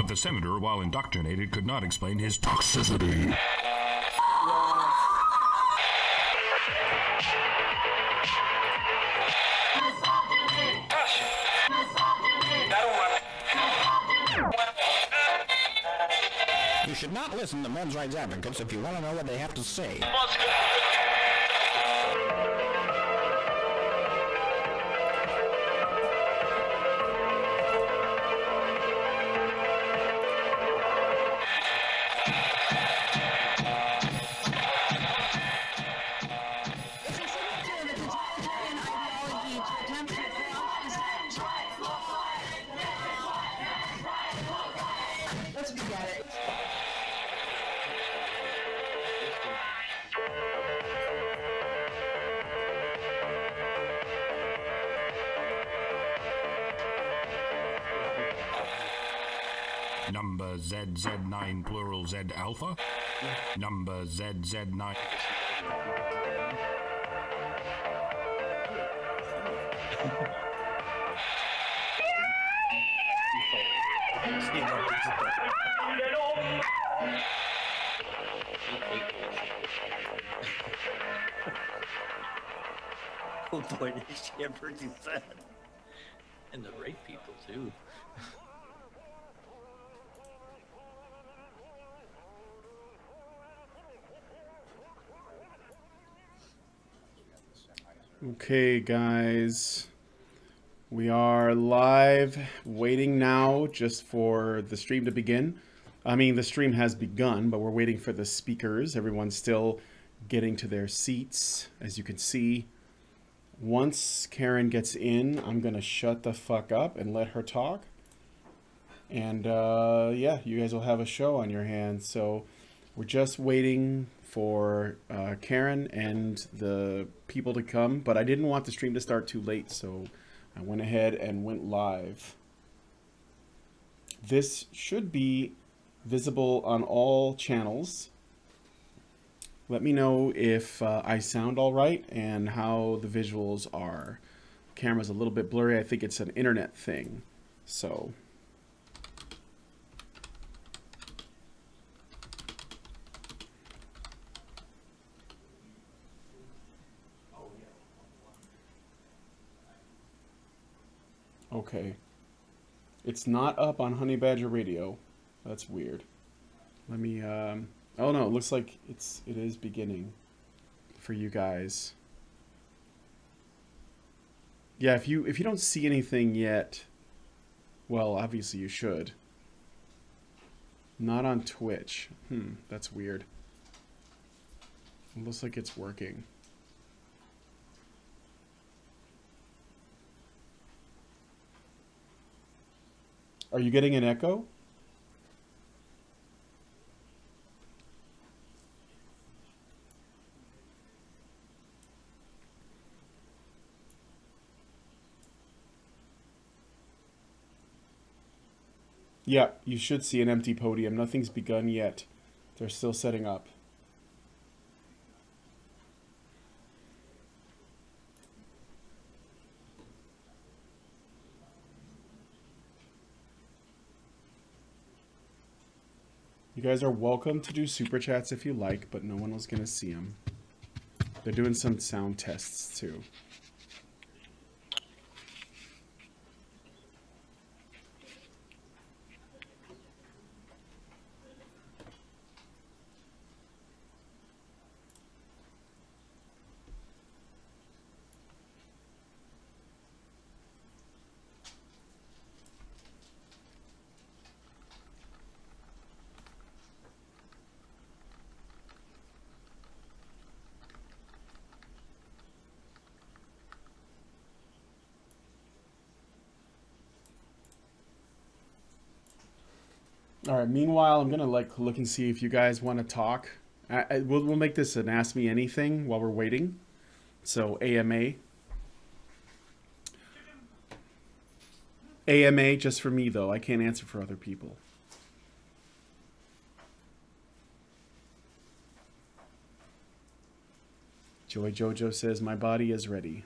But the senator, while indoctrinated, could not explain his toxicity. You should not listen to men's rights advocates if you want to know what they have to say. Let's be at it. Number ZZ9 plural Z alpha. Number ZZ9. Oh boy, this shit pretty sad. And the rape people too. Okay, guys, we are live, waiting now just for the stream to begin. I mean, the stream has begun, but we're waiting for the speakers. Everyone's still getting to their seats, as you can see. Once Karen gets in, I'm gonna shut the fuck up and let her talk. And yeah, you guys will have a show on your hands. So we're just waiting for Karen and the people to come, but I didn't want the stream to start too late, so I went ahead and went live. This should be visible on all channels. Let me know if I sound all right and how the visuals are. Camera's a little bit blurry. I think it's an internet thing. So okay. It's not up on Honey Badger Radio. That's weird. Let me oh no, it looks like it is beginning for you guys. Yeah, if you don't see anything yet, well, obviously you should. Not on Twitch. That's weird. It looks like it's working. Are you getting an echo? Yeah, you should see an empty podium. Nothing's begun yet. They're still setting up. You guys are welcome to do super chats if you like, but no one was going to see them. They're doing some sound tests too. All right. Meanwhile, I'm gonna look and see if you guys want to talk. We'll make this an Ask Me Anything while we're waiting. So AMA. AMA just for me though. I can't answer for other people. Joy Jojo says my body is ready.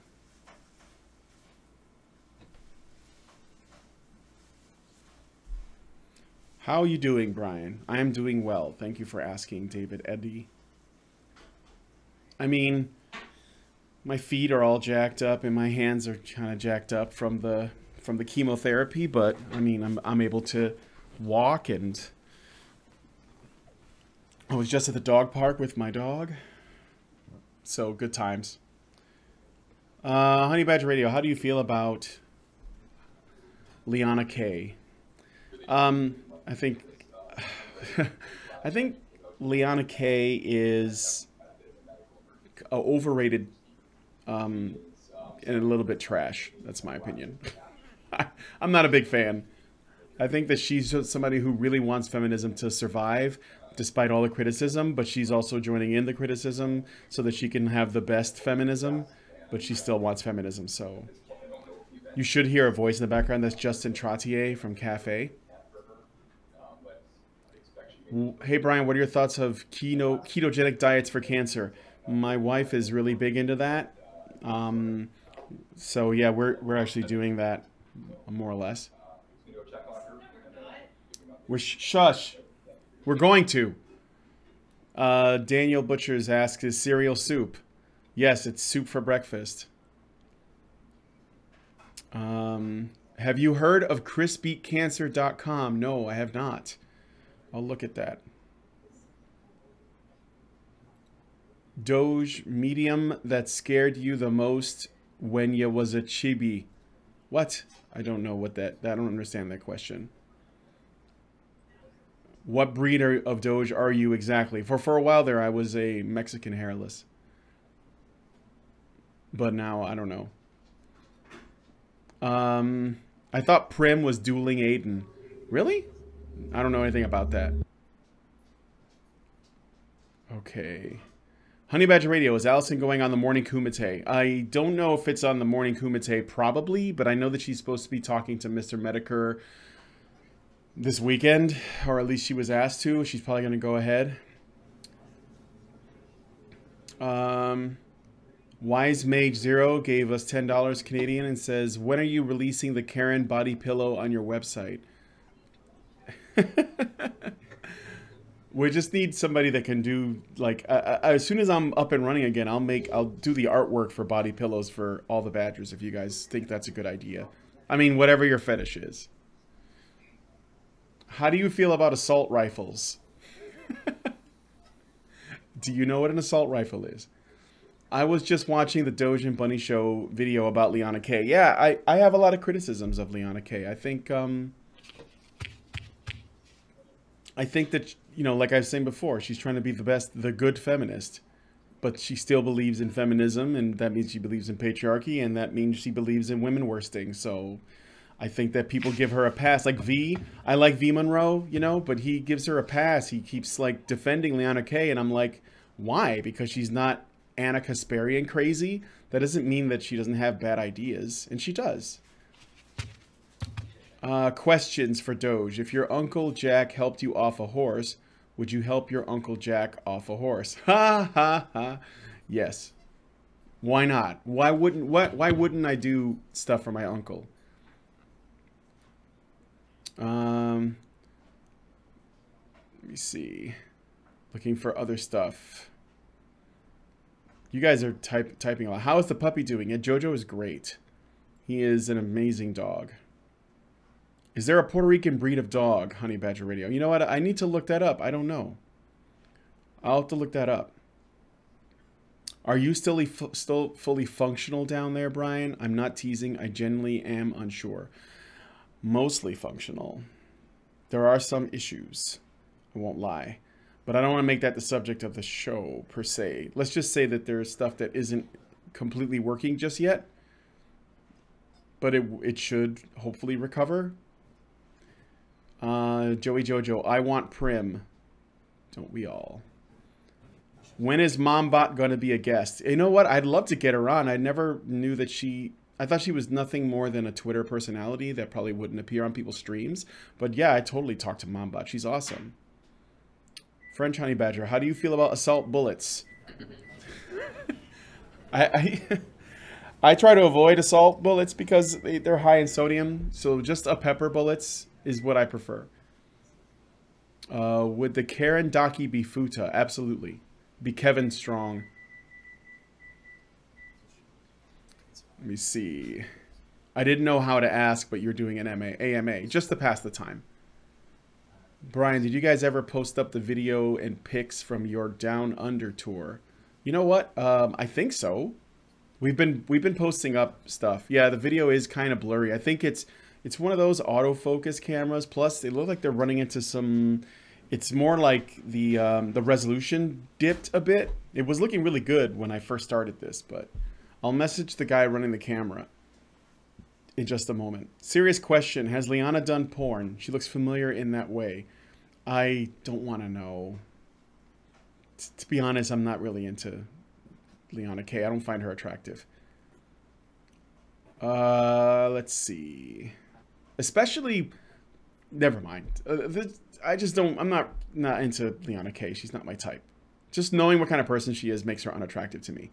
How are you doing, Brian? I am doing well. Thank you for asking, David Eddy. I mean, my feet are all jacked up and my hands are kind of jacked up from the chemotherapy, but I mean, I'm able to walk, and I was just at the dog park with my dog. So good times. Honey Badger Radio, how do you feel about Liana K? I think I think Liana K is overrated and a little bit trash. That's my opinion. I'm not a big fan. I think that she's somebody who really wants feminism to survive despite all the criticism, but she's also joining in the criticism so that she can have the best feminism, but she still wants feminism. So you should hear a voice in the background. That's Justin Trottier from Cafe. Hey, Brian, what are your thoughts of ketogenic diets for cancer? My wife is really big into that. So yeah, we're actually doing that more or less. Shush. We're going to. Daniel Butchers asks, is cereal soup? Yes, it's soup for breakfast. Have you heard of chrisbeatcancer.com? No, I have not. I'll look at that. Doge medium that scared you the most when you was a chibi. What? I don't know what that... I don't understand that question. What breed of Doge are you exactly? For a while there, I was a Mexican hairless. But now, I don't know. I thought Prim was dueling Aiden. Really? I don't know anything about that. Okay. Honey Badger Radio, is Allison going on the morning kumite? I don't know if it's on the morning kumite, probably, but I know that she's supposed to be talking to Mr. Medicare this weekend, or at least she was asked to. She's probably going to go ahead. Wise Mage Zero gave us $10 Canadian and says, when are you releasing the Karen body pillow on your website? We just need somebody that can do, like, as soon as I'm up and running again, I'll do the artwork for body pillows for all the Badgers if you guys think that's a good idea. I mean, whatever your fetish is. How do you feel about assault rifles? Do you know what an assault rifle is? I was just watching the Doge and Bunny Show video about Liana K. Yeah, I have a lot of criticisms of Liana K. I think that, you know, like I was saying before, she's trying to be the good feminist. But she still believes in feminism, and that means she believes in patriarchy, and that means she believes in women worsting. So I think that people give her a pass. Like V, I like V Monroe, you know, but he gives her a pass. He keeps, like, defending Liana K, and I'm like, why? Because she's not Anna Kasparian crazy? That doesn't mean that she doesn't have bad ideas, and she does. Questions for Doge. If your Uncle Jack helped you off a horse, would you help your Uncle Jack off a horse? Ha ha ha. Yes. Why not? Why wouldn't I do stuff for my uncle? Let me see. Looking for other stuff. You guys are typing a lot. How is the puppy doing? Yeah, Jojo is great. He is an amazing dog. Is there a Puerto Rican breed of dog? Honey Badger Radio. You know what? I need to look that up. I don't know. I'll have to look that up. Are you still fully functional down there, Brian? I'm not teasing. I genuinely am unsure. Mostly functional. There are some issues. I won't lie. But I don't want to make that the subject of the show, per se. Let's just say that there's stuff that isn't completely working just yet. But it should hopefully recover. Joey Jojo, I want Prim. Don't we all? When is Mombot going to be a guest? You know what? I'd love to get her on. I never knew that she... I thought she was nothing more than a Twitter personality that probably wouldn't appear on people's streams. But yeah, I totally talked to Mombot. She's awesome. French Honey Badger, how do you feel about assault bullets? I try to avoid assault bullets because they're high in sodium. So just a pepper bullets is what I prefer. Would the Karen Daki be Futa? Absolutely. Be Kevin Strong. Let me see. I didn't know how to ask, but you're doing an AMA, just to pass the time. Brian, did you guys ever post up the video and pics from your Down Under tour? You know what? I think so. We've been posting up stuff. Yeah, the video is kind of blurry. I think it's one of those autofocus cameras. Plus, they look like they're running into some. It's more like the resolution dipped a bit. It was looking really good when I first started this, but I'll message the guy running the camera in just a moment. Serious question. Has Liana done porn? She looks familiar in that way. I don't want to know. To be honest, I'm not really into Liana K. I don't find her attractive. Let's see. Especially, never mind. I just don't, I'm not into Liana K. She's not my type. Just knowing what kind of person she is makes her unattractive to me.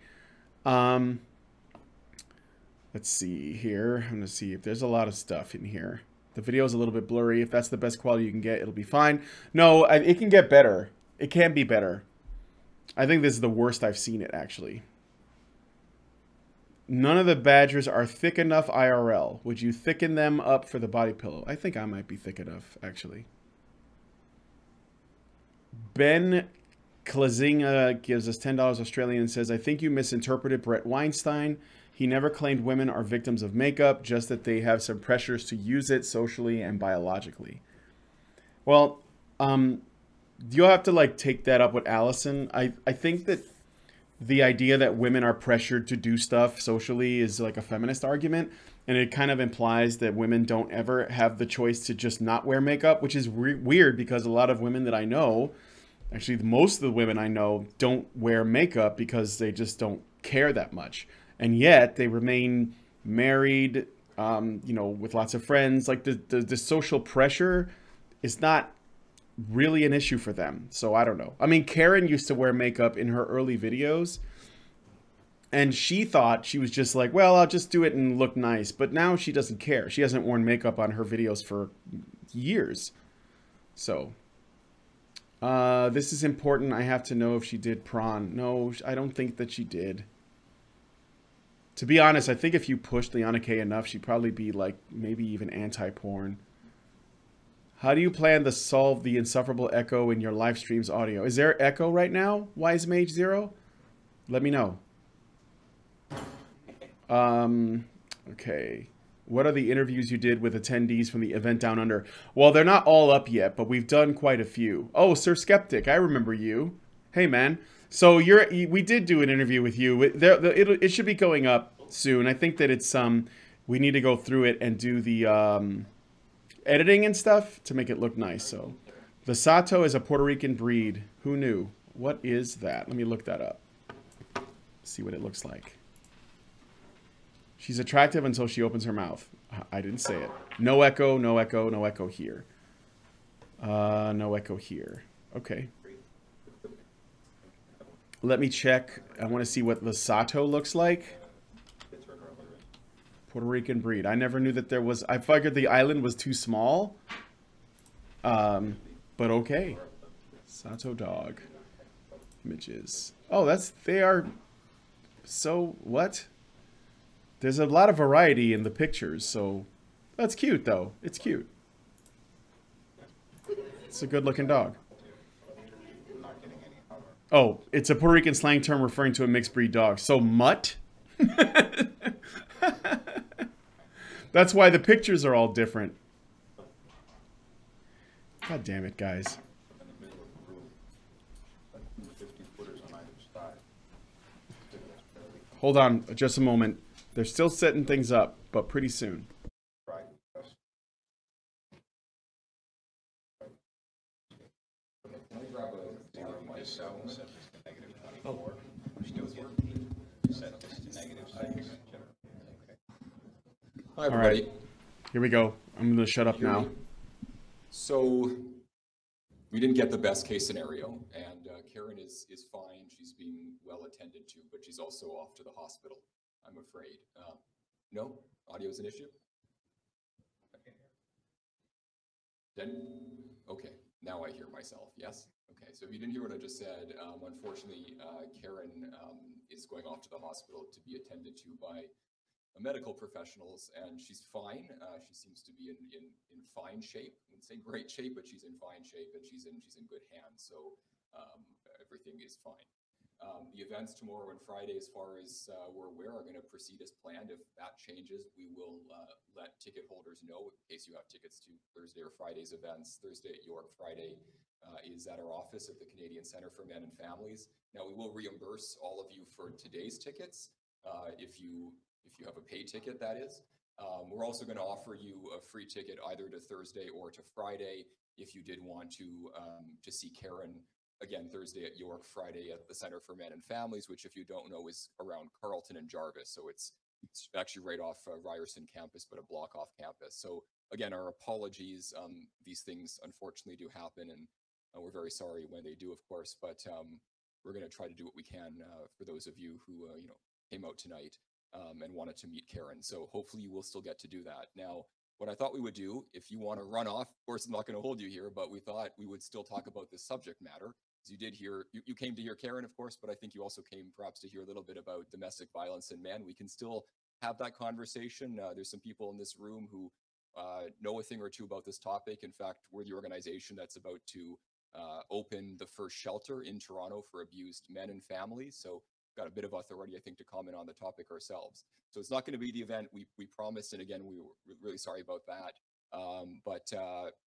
Let's see here. I'm going to see if there's a lot of stuff in here. The video is a little bit blurry. If that's the best quality you can get, it'll be fine. No, it can get better. It can be better. I think this is the worst I've seen it, actually. None of the badgers are thick enough IRL. Would you thicken them up for the body pillow? I think I might be thick enough, actually. Ben Klazinga gives us $10 Australian and says, I think you misinterpreted Brett Weinstein. He never claimed women are victims of makeup, just that they have some pressures to use it socially and biologically. Well, you'll have to like take that up with Allison. I think that the idea that women are pressured to do stuff socially is like a feminist argument. And it kind of implies that women don't ever have the choice to just not wear makeup, which is weird because a lot of women that I know, actually most of the women I know, don't wear makeup because they just don't care that much. And yet they remain married, you know, with lots of friends. Like the social pressure is not really an issue for them. So I don't know. I mean, Karen used to wear makeup in her early videos. And she thought she was just like, well, I'll just do it and look nice. But now she doesn't care. She hasn't worn makeup on her videos for years. So this is important. I have to know if she did prawn. No, I don't think that she did. To be honest, I think if you pushed Liana K enough, she'd probably be like maybe even anti-porn. How do you plan to solve the insufferable echo in your live stream's audio? Is there echo right now, Wise Mage Zero? Let me know. Okay. What are the interviews you did with attendees from the event Down Under? Well, they're not all up yet, but we've done quite a few. Oh, Sir Skeptic, I remember you. Hey, man. So we did do an interview with you. It should be going up soon. I think that it's we need to go through it and do the editing and stuff to make it look nice. So the Sato is a Puerto Rican breed. Who knew? What is that? Let me look that up. See what it looks like. She's attractive until she opens her mouth. I didn't say it. No echo, no echo, no echo here. No echo here. Okay. Let me check. I want to see what the Sato looks like. Puerto Rican breed. I never knew that there was... I figured the island was too small. But okay. Sato dog. Images. Oh, they are... So, what? There's a lot of variety in the pictures, so... That's cute, though. It's cute. It's a good-looking dog. Oh, it's a Puerto Rican slang term referring to a mixed breed dog. So, mutt? That's why the pictures are all different. God damn it, guys. Hold on just a moment. They're still setting things up, but pretty soon. Hi, everybody. All right. Here we go. I'm going to shut up now. So we didn't get the best case scenario, and Karen is fine. She's being well attended to, but she's also off to the hospital, I'm afraid. No? Audio is an issue? Then? Okay. Now I hear myself, yes? Okay, so if you didn't hear what I just said, unfortunately, Karen is going off to the hospital to be attended to by medical professionals, and she's fine. She seems to be in fine shape. I wouldn't say great shape, but she's in fine shape, and she's in good hands. So everything is fine. The events tomorrow and Friday, as far as we're aware, are going to proceed as planned. If that changes, we will let ticket holders know in case you have tickets to Thursday or Friday's events. Thursday at York, Friday is at our office at the Canadian Centre for Men and Families. Now, we will reimburse all of you for today's tickets if you have a paid ticket, that is. We're also going to offer you a free ticket either to Thursday or to Friday if you did want to see Karen again Thursday at York, Friday at the Centre for Men and Families, which, if you don't know, is around Carleton and Jarvis. So it's actually right off Ryerson campus, but a block off campus. So again, our apologies. These things unfortunately do happen, and we're very sorry when they do, of course. But we're going to try to do what we can for those of you who came out tonight and wanted to meet Karen. So hopefully you will still get to do that. Now, what I thought we would do, if you want to run off, of course, I'm not going to hold you here, but we thought we would still talk about this subject matter. As you did hear, you came to hear Karen, of course, but I think you also came perhaps to hear a little bit about domestic violence in men. We can still have that conversation. There's some people in this room who know a thing or two about this topic. In fact, we're the organization that's about to open the first shelter in Toronto for abused men and families. So got a bit of authority, I think, to comment on the topic ourselves. So it's not going to be the event we promised, and again, we're really sorry about that. But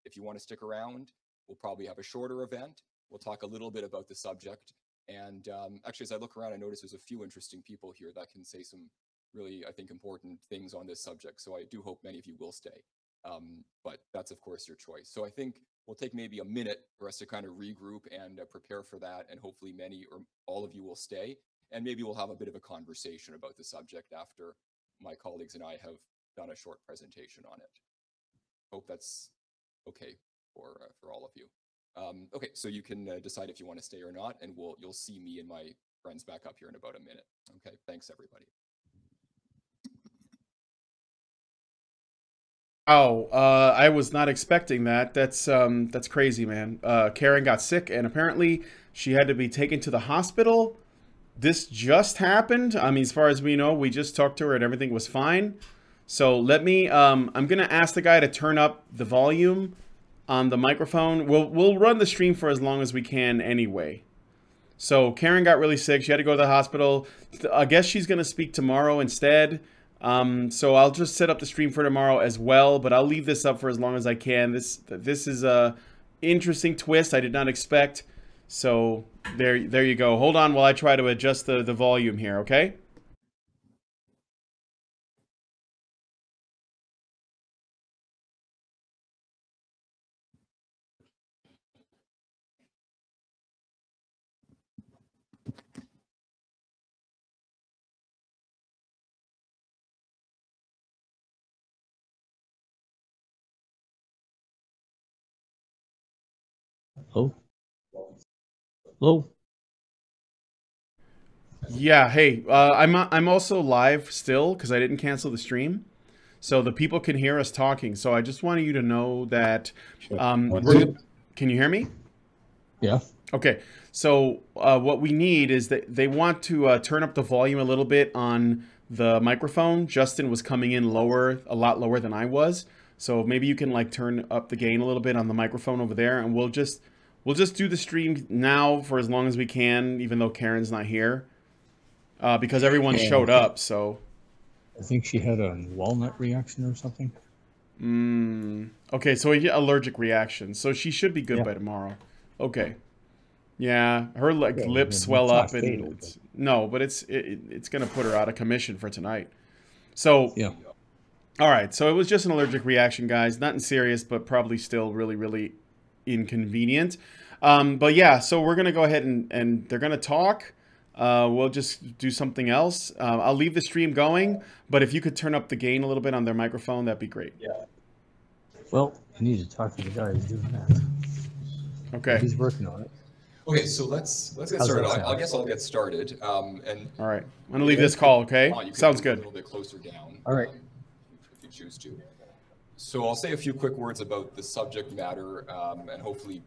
if you want to stick around, we'll probably have a shorter event. We'll talk a little bit about the subject. And actually, as I look around, I notice there's a few interesting people here that can say some really, I think, important things on this subject. So I do hope many of you will stay. But that's, of course, your choice. So I think we'll take maybe a minute for us to kind of regroup and prepare for that. And hopefully many or all of you will stay. And maybe we'll have a bit of a conversation about the subject after my colleagues and I have done a short presentation on it. Hope that's okay for all of you. Okay, so you can decide if you want to stay or not, and you'll see me and my friends back up here in about a minute. Okay, thanks everybody. Oh, I was not expecting that. That's crazy, man. Karen got sick, and apparently she had to be taken to the hospital. This just happened. I mean, as far as we know, we just talked to her and everything was fine. So let me, I'm going to ask the guy to turn up the volume on the microphone. We'll run the stream for as long as we can anyway. So Karen got really sick. She had to go to the hospital. I guess she's going to speak tomorrow instead. So I'll just set up the stream for tomorrow as well, but I'll leave this up for as long as I can. This is a interesting twist I did not expect. So there you go. Hold on while I try to adjust the volume here, okay? Hello? Hello? Yeah, hey, I'm also live still because I didn't cancel the stream. So the people can hear us talking. So I just wanted you to know that can you hear me? Yeah. Okay. So what we need is that they want to turn up the volume a little bit on the microphone. Justin was coming in lower, a lot lower than I was. So maybe you can like turn up the gain a little bit on the microphone over there, and we'll just do the stream now for as long as we can, even though Karen's not here, because everyone showed up. So I think she had a walnut reaction or something. Okay, so allergic reaction. So she should be good by tomorrow. Okay. Yeah, her lips swell up, and fatal, but it's gonna put her out of commission for tonight. So yeah. All right, so it was just an allergic reaction, guys. Nothing serious, but probably still really, really inconvenient. But yeah, so we're gonna go ahead and they're gonna talk. We'll just do something else. I'll leave the stream going, but if you could turn up the gain a little bit on their microphone, that'd be great. Yeah. Well, you need to talk to the guy who's doing that. Okay. He's working on it. Okay, so let's get started. I guess I'll get started. And all right, I'm gonna leave this call. Okay, sounds good. A little bit closer down. All right. If you choose to. So I'll say a few quick words about the subject matter, and hopefully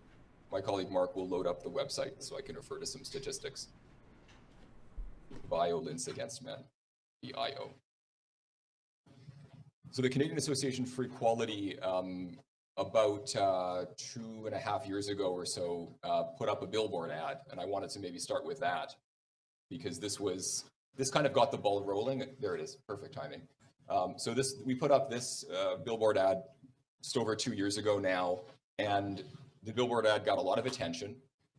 my colleague Mark will load up the website so I can refer to some statistics. Violence against men, VIO. So the Canadian Association for Equality, about 2.5 years ago or so, put up a billboard ad, and I wanted to maybe start with that because this kind of got the ball rolling. There it is, perfect timing. So we put up this billboard ad just over 2 years ago now, and the billboard ad got a lot of attention.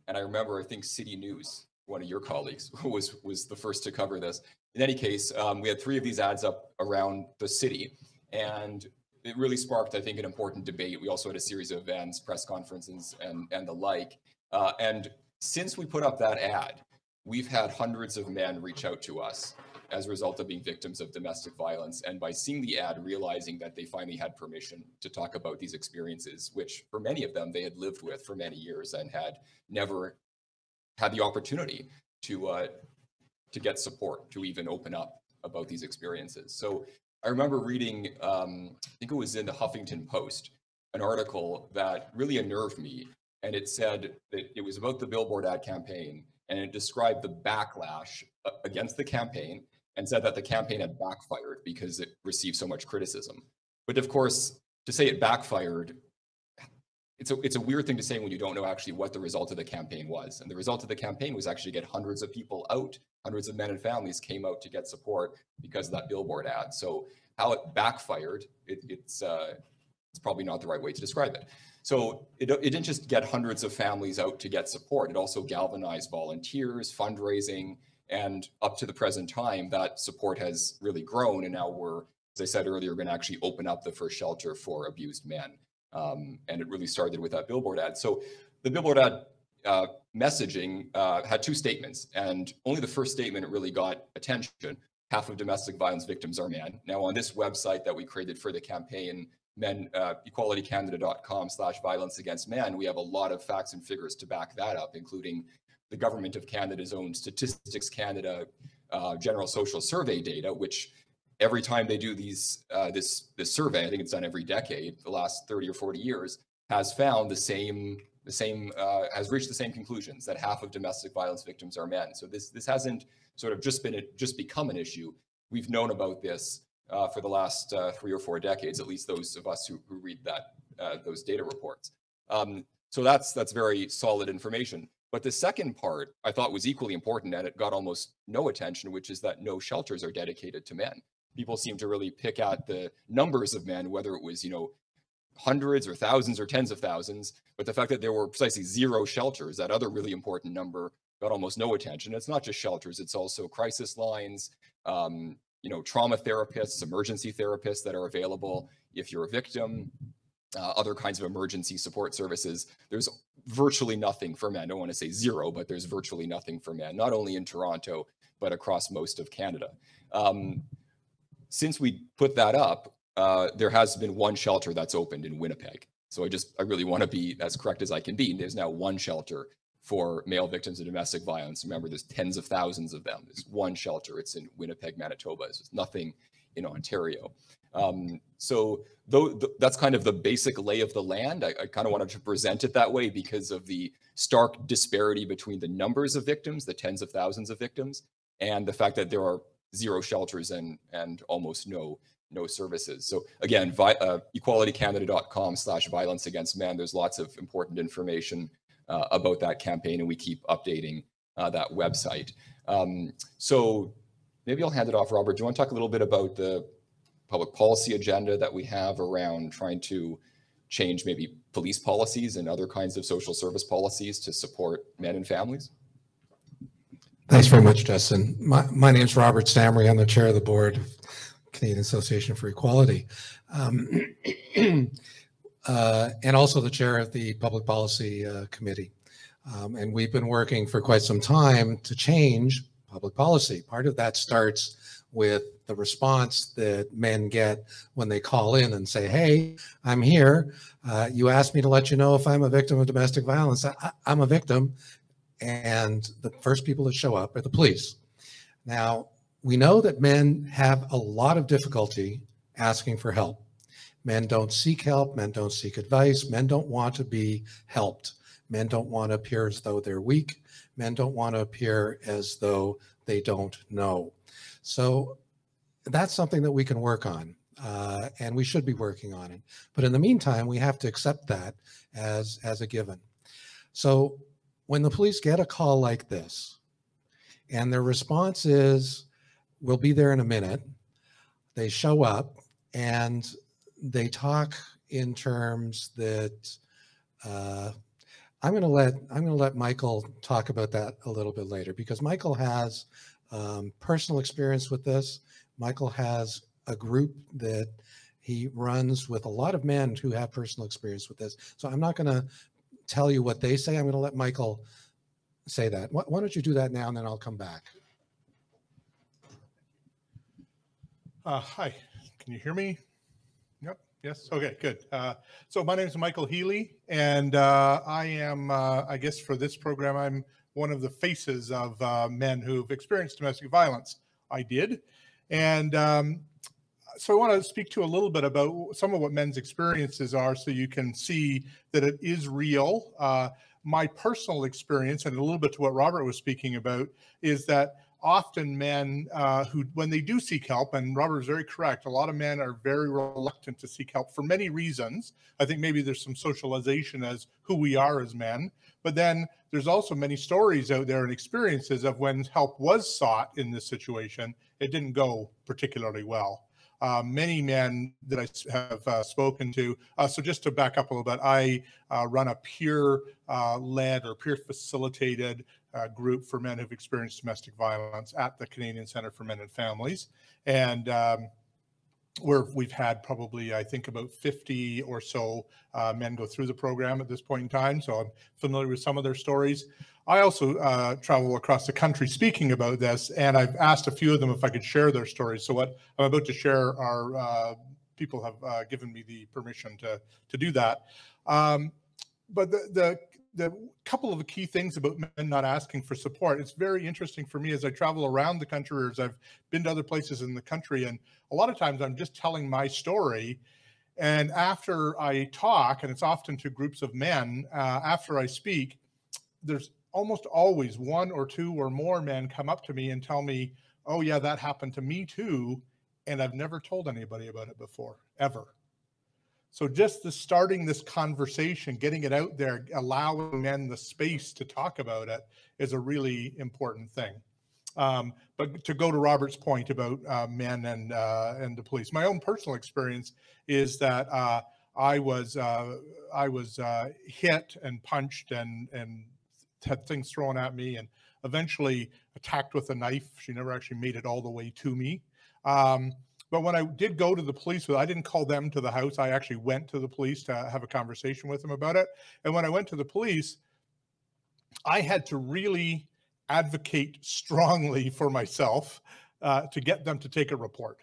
And I remember, I think City News, one of your colleagues, was the first to cover this. In any case, we had 3 of these ads up around the city, and it really sparked, I think, an important debate. We also had a series of events, press conferences, and the like. And since we put up that ad, we've had hundreds of men reach out to us as a result of being victims of domestic violence, and by seeing the ad, realizing that they finally had permission to talk about these experiences, which for many of them they had lived with for many years and had never had the opportunity to get support, to even open up about these experiences. So I remember reading, I think it was in the Huffington Post, an article that really unnerved me, and it said that it was about the billboard ad campaign, and it described the backlash against the campaign and said that the campaign had backfired because it received so much criticism. But of course, to say it backfired, it's a weird thing to say when you don't know actually what the result of the campaign was. And the result of the campaign was actually get hundreds of people out, hundreds of men and families came out to get support because of that billboard ad. So how it backfired, it's probably not the right way to describe it. So it didn't just get hundreds of families out to get support, it also galvanized volunteers, fundraising, and up to the present time, that support has really grown. And now we're, as I said earlier, going to actually open up the first shelter for abused men. And it really started with that billboard ad. So the billboard ad messaging had 2 statements, and only the first statement really got attention. Half of domestic violence victims are men. Now on this website that we created for the campaign, equalitycanada.com/violence against men, we have a lot of facts and figures to back that up, including the Government of Canada's own Statistics Canada General Social Survey data, which every time they do this survey, I think it's done every decade, the last 30 or 40 years, has found has reached the same conclusions, that half of domestic violence victims are men. So this hasn't sort of just become an issue. We've known about this for the last 3 or 4 decades, at least those of us who read those data reports. So that's very solid information. But the second part I thought was equally important, and it got almost no attention, which is that no shelters are dedicated to men. People seem to really pick at the numbers of men, whether it was, hundreds or thousands or tens of thousands, but the fact that there were precisely 0 shelters, that other really important number, got almost no attention. It's not just shelters, it's also crisis lines, trauma therapists, emergency therapists that are available if you're a victim, other kinds of emergency support services. There's virtually nothing for men. I don't want to say 0, but there's virtually nothing for men, not only in Toronto, but across most of Canada. Since we put that up, there has been 1 shelter that's opened in Winnipeg. So I really want to be as correct as I can be. There's now 1 shelter for male victims of domestic violence. Remember, there's tens of thousands of them. There's 1 shelter. It's in Winnipeg, Manitoba. There's nothing in Ontario. So that's kind of the basic lay of the land. I kind of wanted to present it that way because of the stark disparity between the numbers of victims, the tens of thousands of victims, and the fact that there are 0 shelters and almost no services. So again, equalitycanada.com/violence against men. There's lots of important information about that campaign, and we keep updating that website. So maybe I'll hand it off, Robert. Do you want to talk a little bit about the public policy agenda that we have around trying to change maybe police policies and other kinds of social service policies to support men and families? Thanks very much, Justin. My name is Robert Stammery. I'm the chair of the board of Canadian Association for Equality, and also the chair of the Public Policy Committee. And we've been working for quite some time to change public policy. Part of that starts with the response that men get when they call in and say, hey, I'm here. You asked me to let you know if I'm a victim of domestic violence. I'm a victim. And the first people that show up are the police. Now, we know that men have a lot of difficulty asking for help. Men don't seek help. Men don't seek advice. Men don't want to be helped. Men don't want to appear as though they're weak. Men don't want to appear as though they don't know. So that's something that we can work on, and we should be working on it. But in the meantime, we have to accept that as a given. So when the police get a call like this, and their response is, "We'll be there in a minute," they show up and they talk in terms that I'm going to let Michael talk about that a little bit later, because Michael has personal experience with this. Michael has a group that he runs with a lot of men who have personal experience with this. So I'm not going to tell you what they say. I'm going to let Michael say that. Why don't you do that now, and then I'll come back. Hi, can you hear me? Yep. Yes. Okay, good. So my name is Michael Healy, and I am, I guess for this program, I'm one of the faces of men who've experienced domestic violence. I did. And so I want to speak to a little bit about some of what men's experiences are, so you can see that it is real. My personal experience, and a little bit to what Robert was speaking about, is that often men who, when they do seek help, and Robert is very correct, a lot of men are very reluctant to seek help for many reasons. I think maybe there's some socialization as who we are as men, but then there's also many stories out there and experiences of when help was sought in this situation, it didn't go particularly well. Many men that I have spoken to, so just to back up a little bit, I run a peer-led or peer-facilitated group for men who've experienced domestic violence at the Canadian Centre for Men and Families. And we've had probably, I think, about 50 or so men go through the program at this point in time. So I'm familiar with some of their stories. I also travel across the country speaking about this, and I've asked a few of them if I could share their stories. So what I'm about to share are, people have given me the permission to do that. But the couple of key things about men not asking for support, it's very interesting for me as I travel around the country, or as I've been to other places in the country, and a lot of times I'm just telling my story, and after I talk, and it's often to groups of men, after I speak, there's almost always one or two or more men come up to me and tell me, "Oh yeah, that happened to me too, and I've never told anybody about it before, ever." So just starting this conversation, getting it out there, allowing men the space to talk about it is a really important thing. But to go to Robert's point about men and the police, my own personal experience is that I was hit and punched and had things thrown at me, and eventually attacked with a knife. She never actually made it all the way to me. But when I did go to the police, I didn't call them to the house. I actually went to the police to have a conversation with them about it. And when I went to the police, I had to really advocate strongly for myself to get them to take a report.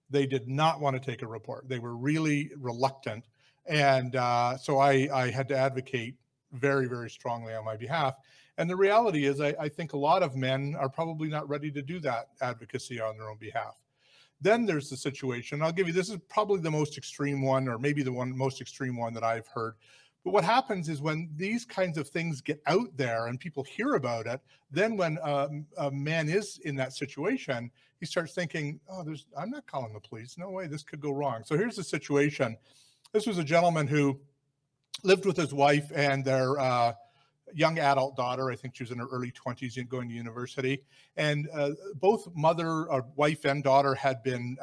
They did not want to take a report. They were really reluctant. And so I had to advocate very, very strongly on my behalf. And the reality is, I think a lot of men are probably not ready to do that advocacy on their own behalf. Then there's the situation, I'll give you, this is probably the most extreme one, or maybe the most extreme one that I've heard. But what happens is when these kinds of things get out there and people hear about it, then when a man is in that situation, he starts thinking, "Oh, I'm not calling the police. No way, this could go wrong." So here's the situation. This was a gentleman who lived with his wife and their young adult daughter. I think she was in her early 20s and going to university. And both wife and daughter had been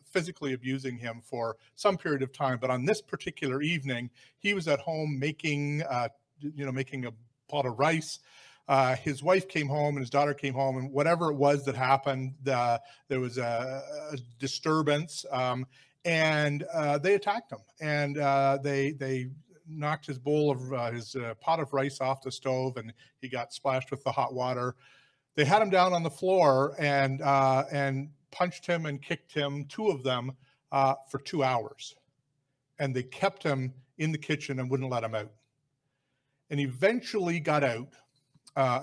physically abusing him for some period of time. But on this particular evening, he was at home making a pot of rice. His wife came home and his daughter came home, and whatever it was that happened, there was a disturbance, and they attacked him. And they knocked his bowl of his pot of rice off the stove, and he got splashed with the hot water. They had him down on the floor and punched him and kicked him, two of them, for 2 hours. And they kept him in the kitchen and wouldn't let him out. And he eventually got out,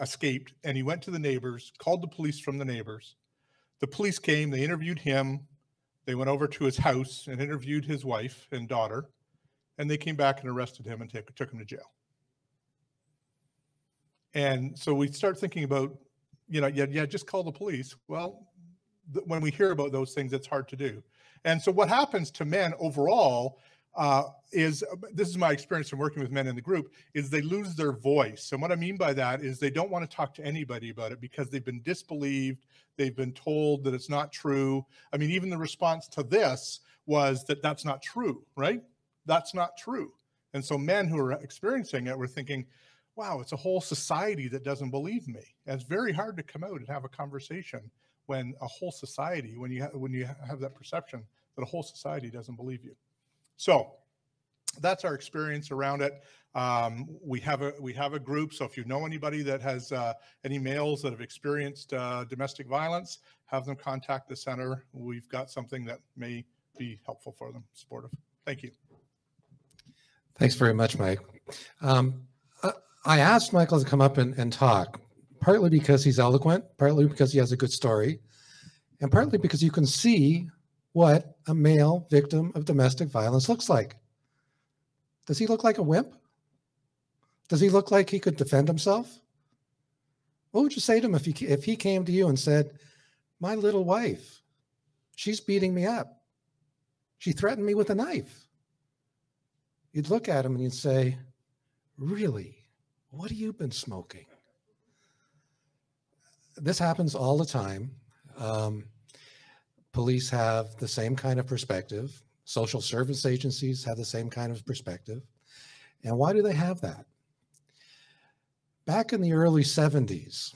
escaped, and he went to the neighbors, called the police from the neighbors. The police came, they interviewed him. They went over to his house and interviewed his wife and daughter. And they came back and arrested him and took him to jail. And so we start thinking about, yeah, just call the police. Well, when we hear about those things, it's hard to do. And so what happens to men overall is, this is my experience from working with men in the group, is they lose their voice. And what I mean by that is they don't want to talk to anybody about it because they've been disbelieved. They've been told that it's not true. I mean, even the response to this was that that's not true, right? That's not true. And so men who are experiencing it were thinking, wow, it's a whole society that doesn't believe me. And it's very hard to come out and have a conversation when a whole society, when you have that perception that a whole society doesn't believe you. So that's our experience around it. We have a group. So if you know anybody that has any males that have experienced domestic violence, have them contact the center. We've got something that may be helpful for them, supportive. Thank you. Thanks very much, Mike. I asked Michael to come up and talk, partly because he's eloquent, partly because he has a good story, and partly because you can see what a male victim of domestic violence looks like. Does he look like a wimp? Does he look like he could defend himself? What would you say to him if he came to you and said, my little wife, she's beating me up. She threatened me with a knife. You'd look at him and you'd say, really? What have you been smoking? This happens all the time. Police have the same kind of perspective. Social service agencies have the same kind of perspective. And why do they have that? Back in the early 70s,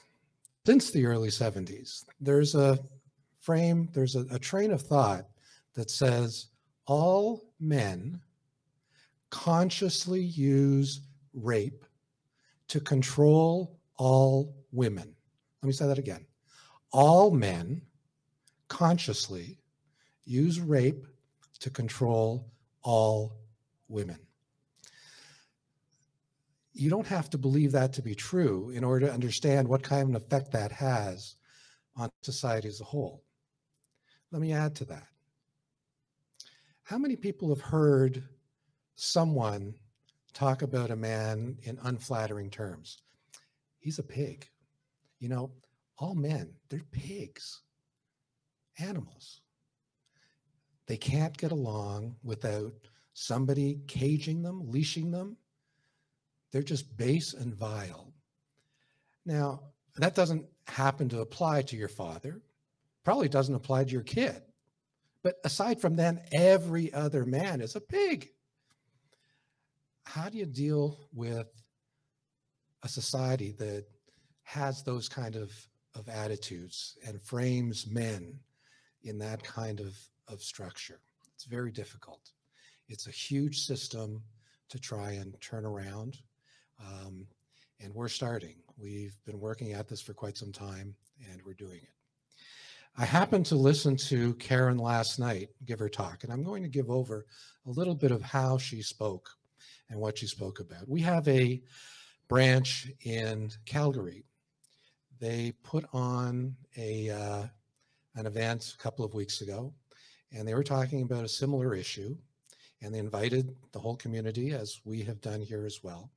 since the early 70s, there's a train of thought that says all men consciously use rape to control all women. Let me say that again. All men consciously use rape to control all women. You don't have to believe that to be true in order to understand what kind of effect that has on society as a whole. Let me add to that. How many people have heard someone talk about a man in unflattering terms? He's a pig. You know, all men, they're pigs, animals. They can't get along without somebody caging them, leashing them. They're just base and vile. Now, that doesn't happen to apply to your father, probably doesn't apply to your kid. But aside from that, every other man is a pig. How do you deal with a society that has those kind of attitudes and frames men in that kind of structure? It's very difficult. It's a huge system to try and turn around. And we're starting. We've been working at this for quite some time, and we're doing it. I happened to listen to Karen last night give her talk, and I'm going to give over a little bit of how she spoke and what she spoke about. We have a branch in Calgary. They put on an event a couple of weeks ago, and they were talking about a similar issue, and they invited the whole community, as we have done here as well.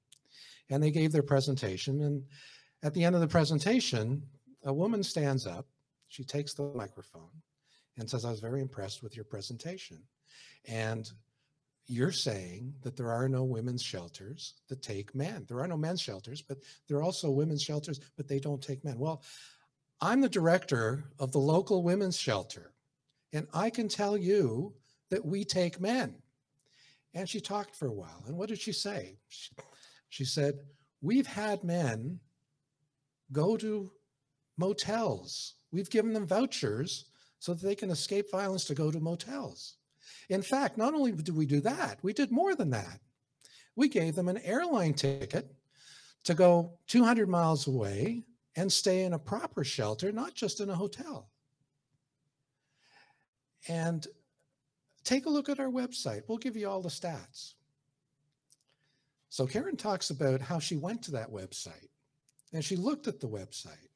And they gave their presentation, and at the end of the presentation, a woman stands up, she takes the microphone and says, I was very impressed with your presentation. And you're saying that there are no women's shelters that take men. There are no men's shelters, but there are also women's shelters, but they don't take men. Well, I'm the director of the local women's shelter, and I can tell you that we take men. And she talked for a while. And what did she say? She said, we've had men go to motels. We've given them vouchers so that they can escape violence to go to motels. In fact, not only did we do that, we did more than that. We gave them an airline ticket to go 200 miles away and stay in a proper shelter, not just in a hotel. And take a look at our website. We'll give you all the stats. So Karen talks about how she went to that website and she looked at the website.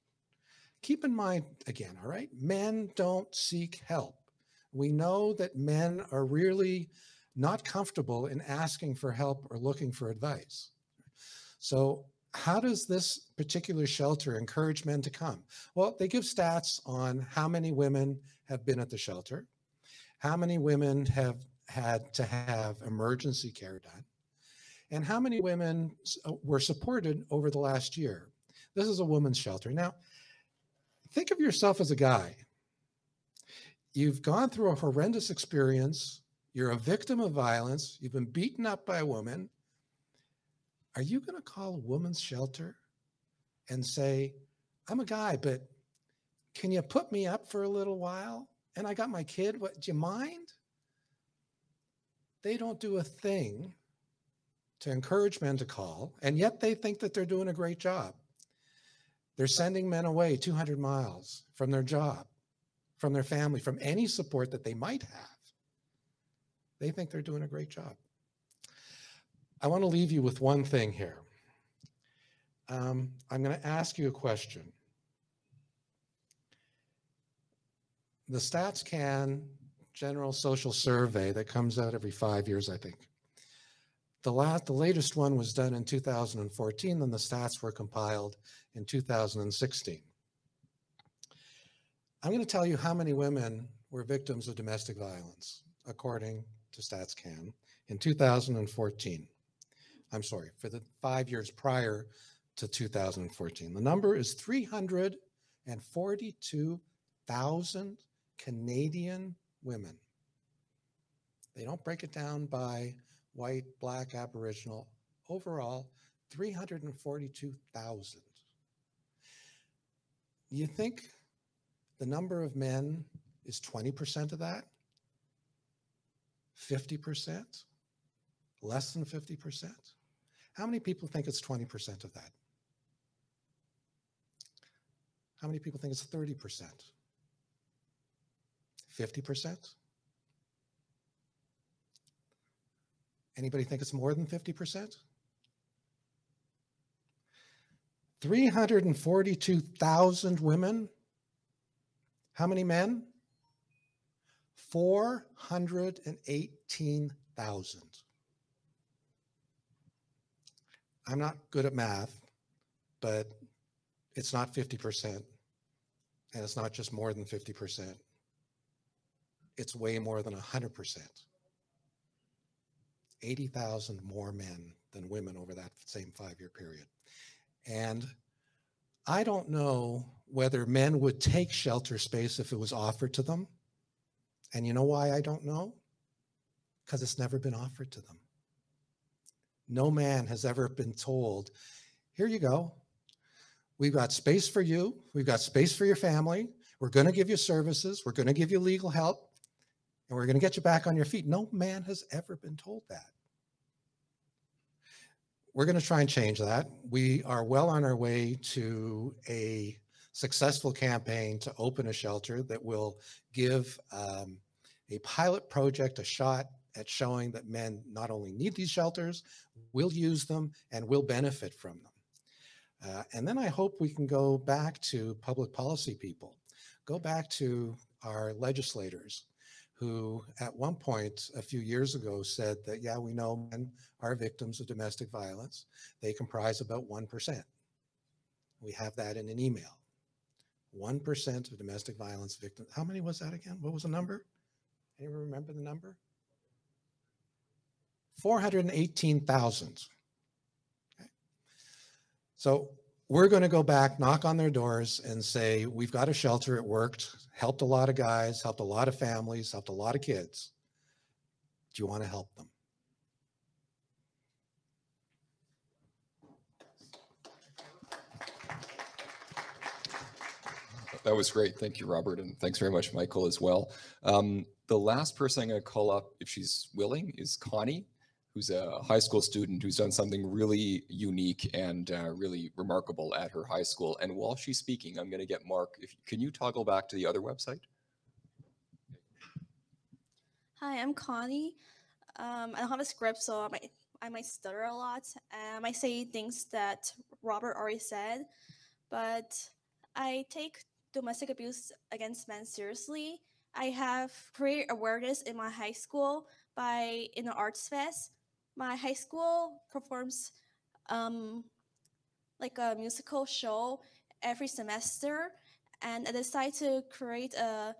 Keep in mind, again, all right, men don't seek help. We know that men are really not comfortable in asking for help or looking for advice. So how does this particular shelter encourage men to come? Well, they give stats on how many women have been at the shelter, how many women have had to have emergency care done, and how many women were supported over the last year. This is a women's shelter. Now, think of yourself as a guy. You've gone through a horrendous experience. You're a victim of violence. You've been beaten up by a woman. Are you going to call a woman's shelter and say, I'm a guy, but can you put me up for a little while? And I got my kid. What, do you mind? They don't do a thing to encourage men to call, and yet they think that they're doing a great job. They're sending men away 200 miles from their job, from their family, from any support that they might have. They think they're doing a great job. I want to leave you with one thing here. I'm going to ask you a question. The StatsCan General Social Survey that comes out every 5 years, I think. The latest one was done in 2014, and the stats were compiled in 2016. I'm going to tell you how many women were victims of domestic violence, according to StatsCan, in 2014. I'm sorry, for the 5 years prior to 2014. The number is 342,000 Canadian women. They don't break it down by white, black, Aboriginal. Overall, 342,000. You think the number of men is 20% of that? 50%? Less than 50%? How many people think it's 20% of that? How many people think it's 30%? 50%? Anybody think it's more than 50%? 342,000 women. How many men? 418,000. I'm not good at math, but it's not 50%, and it's not just more than 50%. It's way more than 100%. 80,000 more men than women over that same 5-year period. And I don't know whether men would take shelter space if it was offered to them. And you know why I don't know? Because it's never been offered to them. No man has ever been told, here you go. We've got space for you. We've got space for your family. We're going to give you services. We're going to give you legal help. And we're going to get you back on your feet. No man has ever been told that. We're going to try and change that. We are well on our way to a successful campaign to open a shelter that will give a pilot project a shot at showing that men not only need these shelters, will use them, and will benefit from them. And then I hope we can go back to public policy people, go back to our legislators who at one point a few years ago said that, yeah, we know men are victims of domestic violence. They comprise about 1%. We have that in an email. 1% of domestic violence victims. How many was that again? What was the number? Anyone remember the number? 418,000. Okay. So we're going to go back, knock on their doors and say, we've got a shelter, it worked, helped a lot of guys, helped a lot of families, helped a lot of kids. Do you want to help them? That was great. Thank you, Robert. And thanks very much, Michael, as well. The last person I'm going to call up, if she's willing, is Connie, who's a high school student who's done something really unique and really remarkable at her high school. And while she's speaking, I'm going to get Mark. Can you toggle back to the other website? Hi, I'm Connie. I don't have a script, so I might stutter a lot. I might say things that Robert already said, but I take domestic abuse against men seriously. I have career awareness in my high school in the arts fest. My high school performs like a musical show every semester, and I decided to create a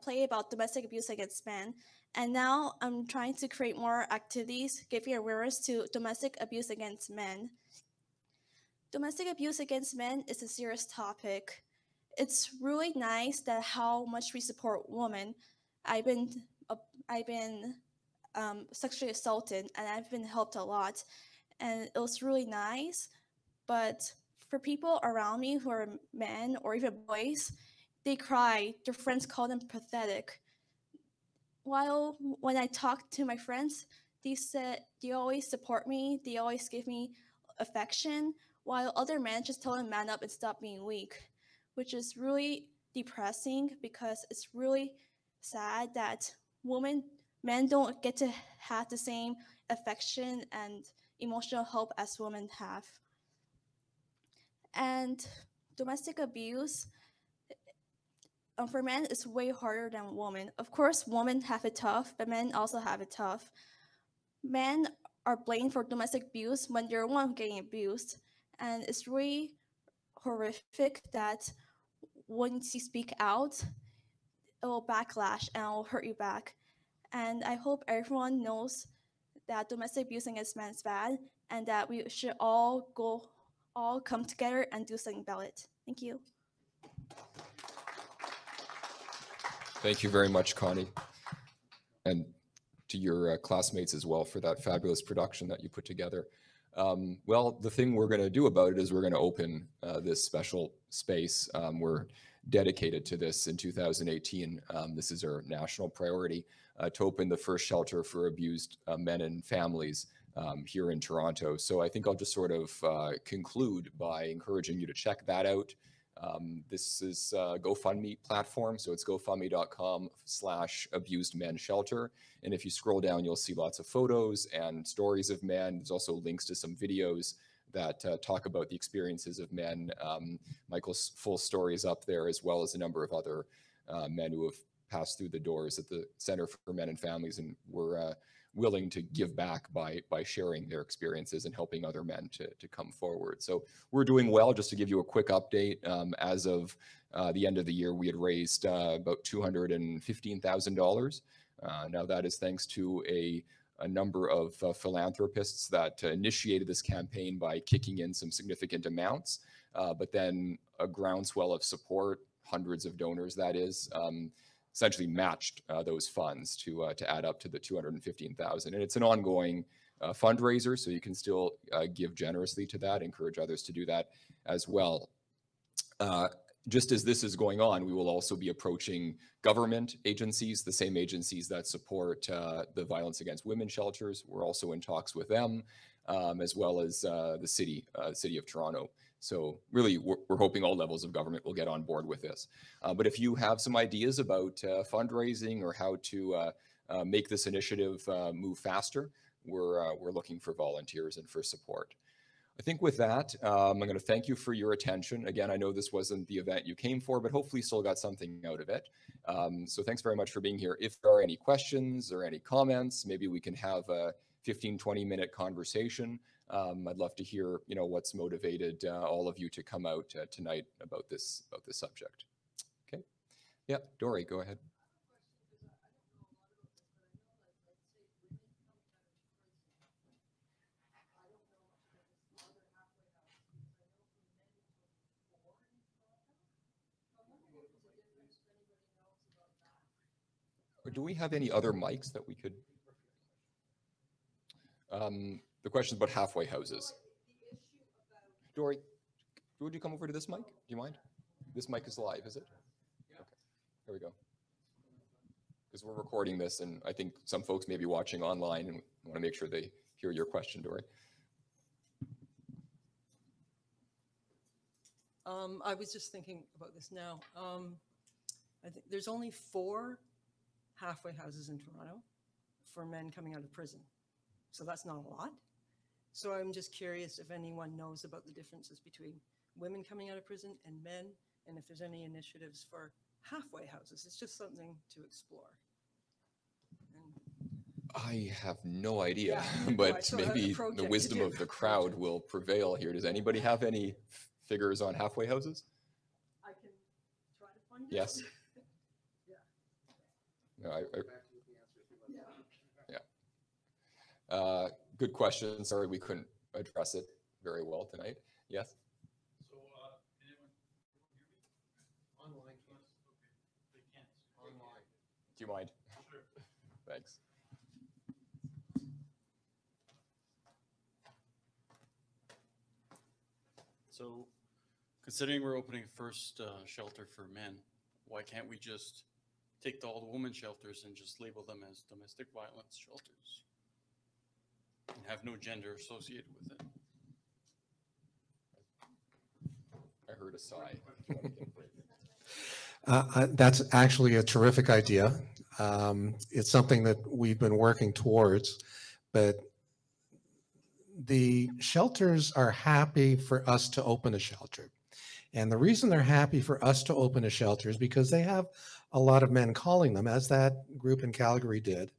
play about domestic abuse against men. And now I'm trying to create more activities giving awareness to domestic abuse against men. Domestic abuse against men is a serious topic. It's really nice that how much we support women. I've been sexually assaulted and I've been helped a lot, and it was really nice. But for people around me who are men or even boys, they cry. Their friends call them pathetic. While when I talk to my friends, they said they always support me, they always give me affection, while other men just tell them man up and stop being weak, which is really depressing because it's really sad that men don't get to have the same affection and emotional help as women have. And domestic abuse for men is way harder than women. Of course, women have it tough, but men also have it tough. Men are blamed for domestic abuse when they're the one getting abused, and it's really horrific that once you speak out, it will backlash and it will hurt you back. And I hope everyone knows that domestic abuse against men is bad, and that we should all come together and do something about it. Thank you. Thank you very much, Connie. And to your classmates as well for that fabulous production that you put together. Well, the thing we're going to do about it is we're going to open this special space. We're dedicated to this in 2018. This is our national priority to open the first shelter for abused men and families here in Toronto. So I think I'll just sort of conclude by encouraging you to check that out. This is a GoFundMe platform, so it's gofundme.com/abusedmenshelter. And if you scroll down, you'll see lots of photos and stories of men. There's also links to some videos that talk about the experiences of men. Michael's full story is up there, as well as a number of other men who have passed through the doors at the Center for Men and Families and were willing to give back by sharing their experiences and helping other men to come forward. So we're doing well. Just to give you a quick update, as of the end of the year, we had raised about $215,000. Now that is thanks to a number of philanthropists that initiated this campaign by kicking in some significant amounts, but then a groundswell of support, hundreds of donors that is, essentially matched those funds to add up to the $215,000. And it's an ongoing fundraiser, so you can still give generously to that, encourage others to do that as well. Just as this is going on, we will also be approaching government agencies, the same agencies that support the violence against women shelters. We're also in talks with them, as well as the city of Toronto. So really, we're hoping all levels of government will get on board with this. But if you have some ideas about fundraising or how to make this initiative move faster, we're looking for volunteers and for support. I think with that, I'm going to thank you for your attention. Again, I know this wasn't the event you came for, but hopefully you still got something out of it. So thanks very much for being here. If there are any questions or any comments, maybe we can have a 15, 20-minute conversation. I'd love to hear, what's motivated all of you to come out tonight about this subject. Okay. Yeah, Dory, go ahead. Or do we have any other mics that we could? The question is about halfway houses. Dory, would you come over to this mic? Do you mind? This mic is live, is it? Okay, here we go. Because we're recording this, and I think some folks may be watching online and want to make sure they hear your question, Dory. I was just thinking about this now. I think there's only 4 halfway houses in Toronto for men coming out of prison. So that's not a lot. So I'm just curious if anyone knows about the differences between women coming out of prison and men, and if there's any initiatives for halfway houses. It's just something to explore. I have no idea, Yeah, but so a maybe project the to wisdom do. of the crowd will prevail here. Does anybody have any figures on halfway houses? I can try to find it. Yes. No, yeah. Good question. Sorry, we couldn't address it very well tonight. Yes. So, anyone hear me? Online, yes. Okay. They can't. Online. Do you mind? Sure. Thanks. So, considering we're opening first shelter for men, why can't we just take all the women's shelters and just label them as domestic violence shelters and have no gender associated with it? I heard a sigh. That's actually a terrific idea. It's something that we've been working towards, but the shelters are happy for us to open a shelter. And the reason they're happy for us to open a shelter is because they have a lot of men calling them, as that group in Calgary did,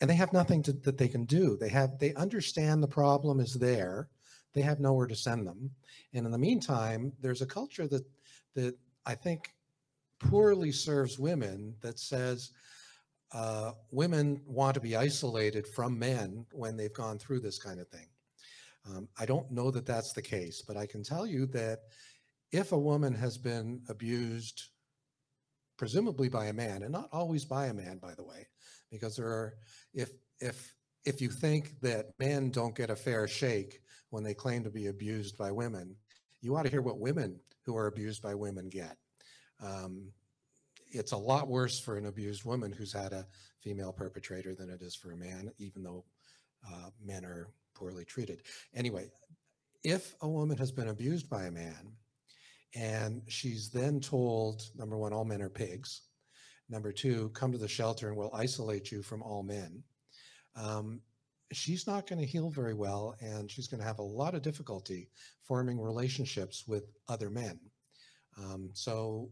and they have nothing that they can do. They understand the problem is there. They have nowhere to send them. And in the meantime, there's a culture that I think poorly serves women that says women want to be isolated from men when they've gone through this kind of thing. I don't know that that's the case, but I can tell you that if a woman has been abused, presumably by a man, and not always by a man, by the way, because there are, if you think that men don't get a fair shake when they claim to be abused by women, you ought to hear what women who are abused by women get. It's a lot worse for an abused woman who's had a female perpetrator than it is for a man, even though men are poorly treated. Anyway, if a woman has been abused by a man and she's then told, number one, all men are pigs. Number two, come to the shelter and we'll isolate you from all men. She's not going to heal very well, and she's going to have a lot of difficulty forming relationships with other men. So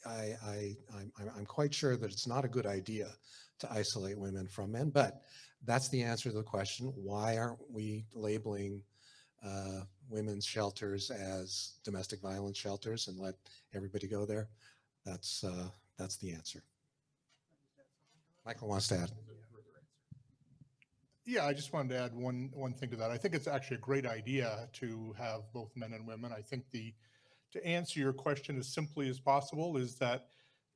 I'm quite sure that it's not a good idea to isolate women from men, but that's the answer to the question. Why aren't we labeling women's shelters as domestic violence shelters and let everybody go there? That's the answer. Michael wants to add. Yeah, I just wanted to add one thing to that. I think it's actually a great idea to have both men and women. I think to answer your question as simply as possible is that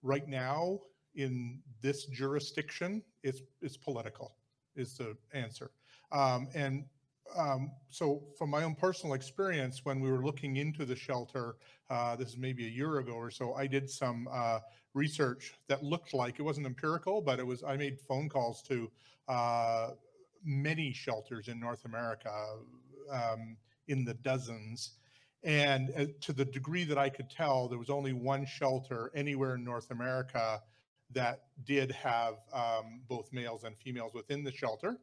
right now in this jurisdiction, it's political is the answer. So from my own personal experience, when we were looking into the shelter, this is maybe a year ago or so, I did some research that looked like, it wasn't empirical, but I made phone calls to many shelters in North America, in the dozens. And to the degree that I could tell, there was only one shelter anywhere in North America that did have both males and females within the shelter.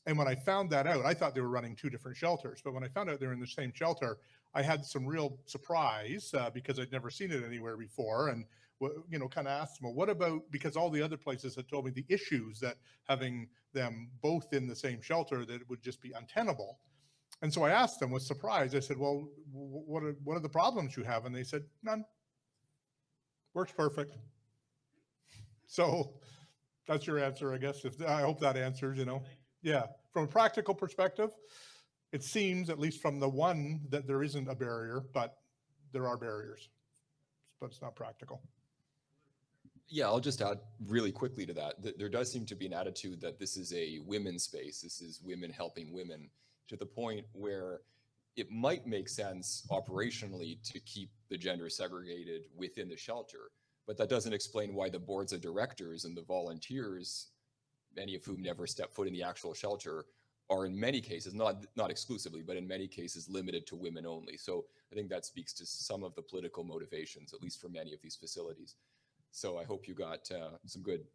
And when I found that out, I thought they were running two different shelters. But when I found out they were in the same shelter, I had some real surprise because I'd never seen it anywhere before. And kind of asked them, well, what about, because all the other places had told me the issues that having them both in the same shelter, that it would just be untenable. And so I asked them with surprise, I said, well, what are the problems you have? And they said, none. Works perfect. So that's your answer, I guess. I hope that answers, Yeah. From a practical perspective, it seems, at least from the one, that there isn't a barrier, but there are barriers, but it's not practical. Yeah, I'll just add really quickly to that. There does seem to be an attitude that this is a women's space. This is women helping women, to the point where it might make sense operationally to keep the gender segregated within the shelter, but that doesn't explain why the boards of directors and the volunteers, many of whom never step foot in the actual shelter, are in many cases, not exclusively, but in many cases limited to women only. So I think that speaks to some of the political motivations, at least for many of these facilities. So I hope you got some good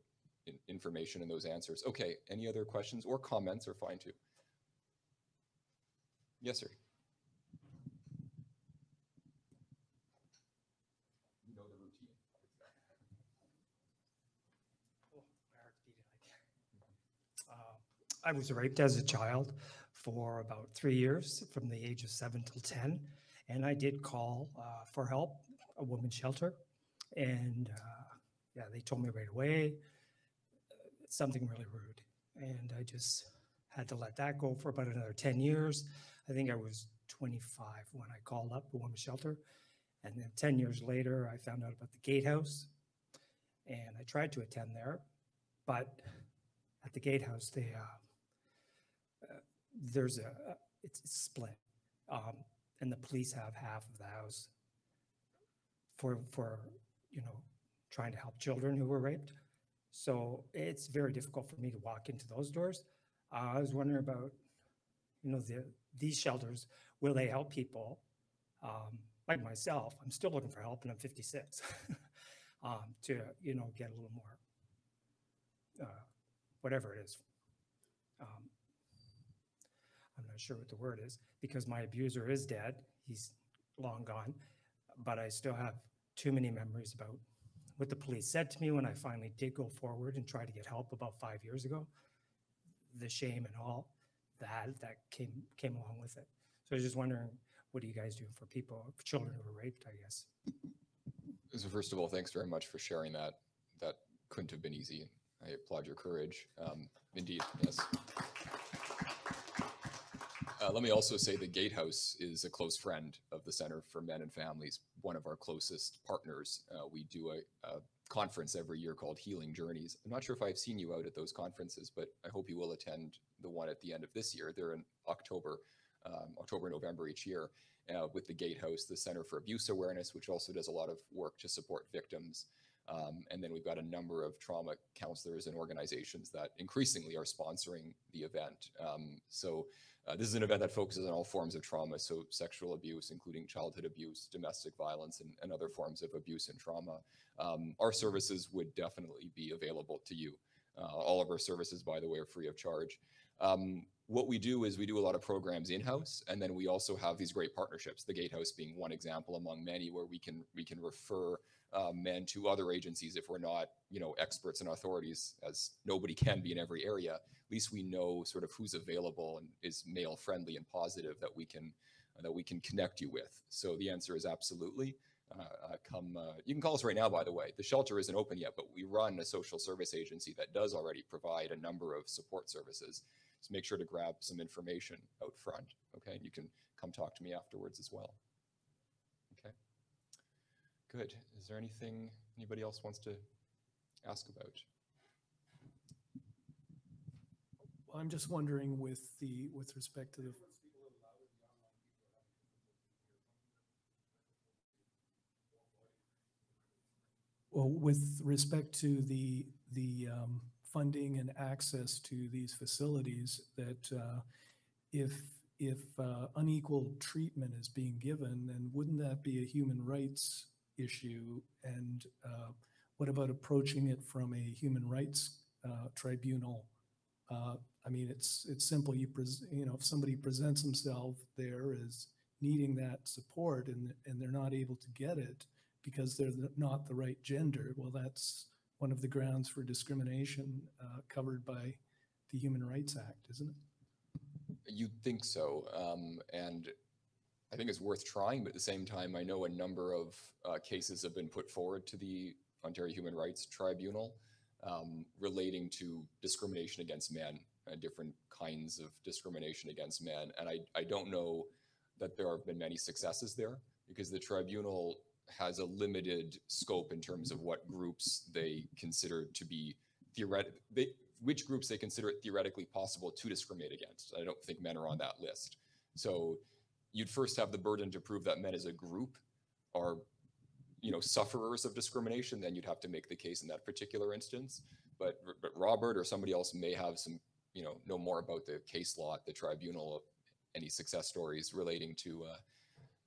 information in those answers. Okay, any other questions or comments are fine too. Yes, sir. You know the routine. Oh, my heart's beating like that. I was raped as a child for about 3 years, from the age of 7 till 10. And I did call for help, a women's shelter. And yeah, they told me right away, something really rude. And I just had to let that go for about another 10 years. I think I was 25 when I called up the women's shelter. And then 10 years later, I found out about the gatehouse. And I tried to attend there. But at the gatehouse, they it's split, and the police have half of the house for trying to help children who were raped. So it's very difficult for me to walk into those doors. I was wondering about these shelters. Will they help people like myself? I'm still looking for help, and I'm 56. To get a little more whatever it is. I'm not sure what the word is, because my abuser is dead. He's long gone, but I still have too many memories about what the police said to me when I finally did go forward and try to get help about 5 years ago. The shame and all that came along with it. So I was just wondering, what do you guys do for people, for children who were raped, I guess? So first of all, thanks very much for sharing that. That couldn't have been easy. I applaud your courage. Indeed, yes. Let me also say the Gatehouse is a close friend of the Center for Men and Families, one of our closest partners. We do a conference every year called Healing Journeys. I'm not sure if I've seen you out at those conferences, but I hope you will attend the one at the end of this year. They're in October, November each year, with the Gatehouse, the Center for Abuse Awareness, which also does a lot of work to support victims. And then we've got a number of trauma counselors and organizations that increasingly are sponsoring the event. This is an event that focuses on all forms of trauma, so sexual abuse, including childhood abuse, domestic violence, and other forms of abuse and trauma. Our services would definitely be available to you. All of our services, by the way, are free of charge. What we do is we do a lot of programs in-house, and then we also have these great partnerships, the Gatehouse being one example among many, where we can refer men to other agencies if we're not, experts and authorities, as nobody can be in every area. At least we know sort of who's available and is male friendly and positive that we can connect you with. So the answer is absolutely. You can call us right now, by the way. The shelter isn't open yet, but we run a social service agency that does already provide a number of support services. So make sure to grab some information out front, okay? And you can come talk to me afterwards as well. Okay, good. Is there anything anybody else wants to ask about? Well, I'm just wondering with respect to the with respect to the funding and access to these facilities, that if unequal treatment is being given, then wouldn't that be a human rights issue? And what about approaching it from a human rights tribunal? I mean, it's simple. If somebody presents themselves there as needing that support and they're not able to get it because they're not the right gender, well, that's one of the grounds for discrimination covered by the Human Rights Act, isn't it? You'd think so, and I think it's worth trying, but at the same time, I know a number of cases have been put forward to the Ontario Human Rights Tribunal relating to discrimination against men, different kinds of discrimination against men, and I don't know that there have been many successes there, because the tribunal has a limited scope in terms of what groups they consider to be which groups they consider it theoretically possible to discriminate against. I don't think men are on that list. So you'd first have the burden to prove that men as a group are, sufferers of discrimination. Then you'd have to make the case in that particular instance. But Robert or somebody else may have some, know more about the case law at the tribunal of any success stories relating to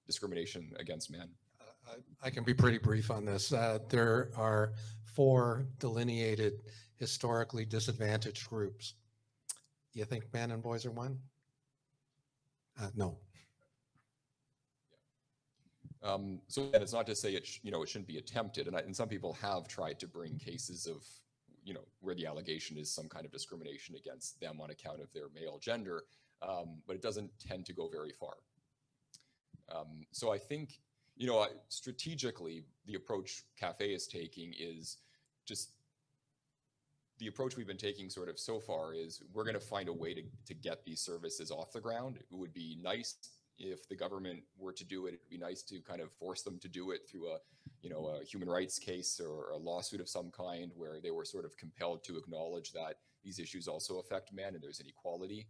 discrimination against men. I can be pretty brief on this. There are 4 delineated historically disadvantaged groups. You think men and boys are one? No. So it's not to say it shouldn't be attempted, and some people have tried to bring cases of where the allegation is some kind of discrimination against them on account of their male gender, but it doesn't tend to go very far. So I think, strategically, the approach Cafe is taking is just the approach we've been taking sort of so far is we're going to find a way to get these services off the ground. It would be nice if the government were to do it. It'd be nice to kind of force them to do it through a human rights case or a lawsuit of some kind where they were sort of compelled to acknowledge that these issues also affect men and there's an equality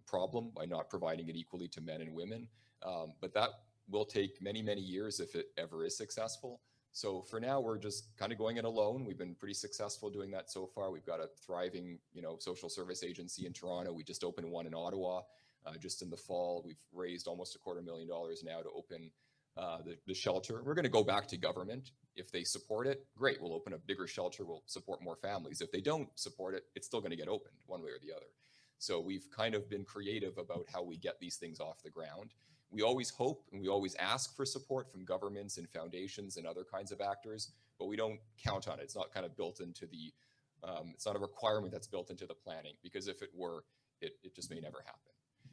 problem by not providing it equally to men and women. But that will take many, many years if it ever is successful. So for now, we're just kind of going it alone. We've been pretty successful doing that so far. We've got a thriving, social service agency in Toronto. We just opened one in Ottawa just in the fall. We've raised almost $250,000 now to open the shelter. We're going to go back to government. If they support it, great. We'll open a bigger shelter. We'll support more families. If they don't support it, it's still going to get opened one way or the other. So we've kind of been creative about how we get these things off the ground. We always hope and we always ask for support from governments and foundations and other kinds of actors, but we don't count on it. It's not kind of built into the, it's not a requirement that's built into the planning, because if it were, it just may never happen.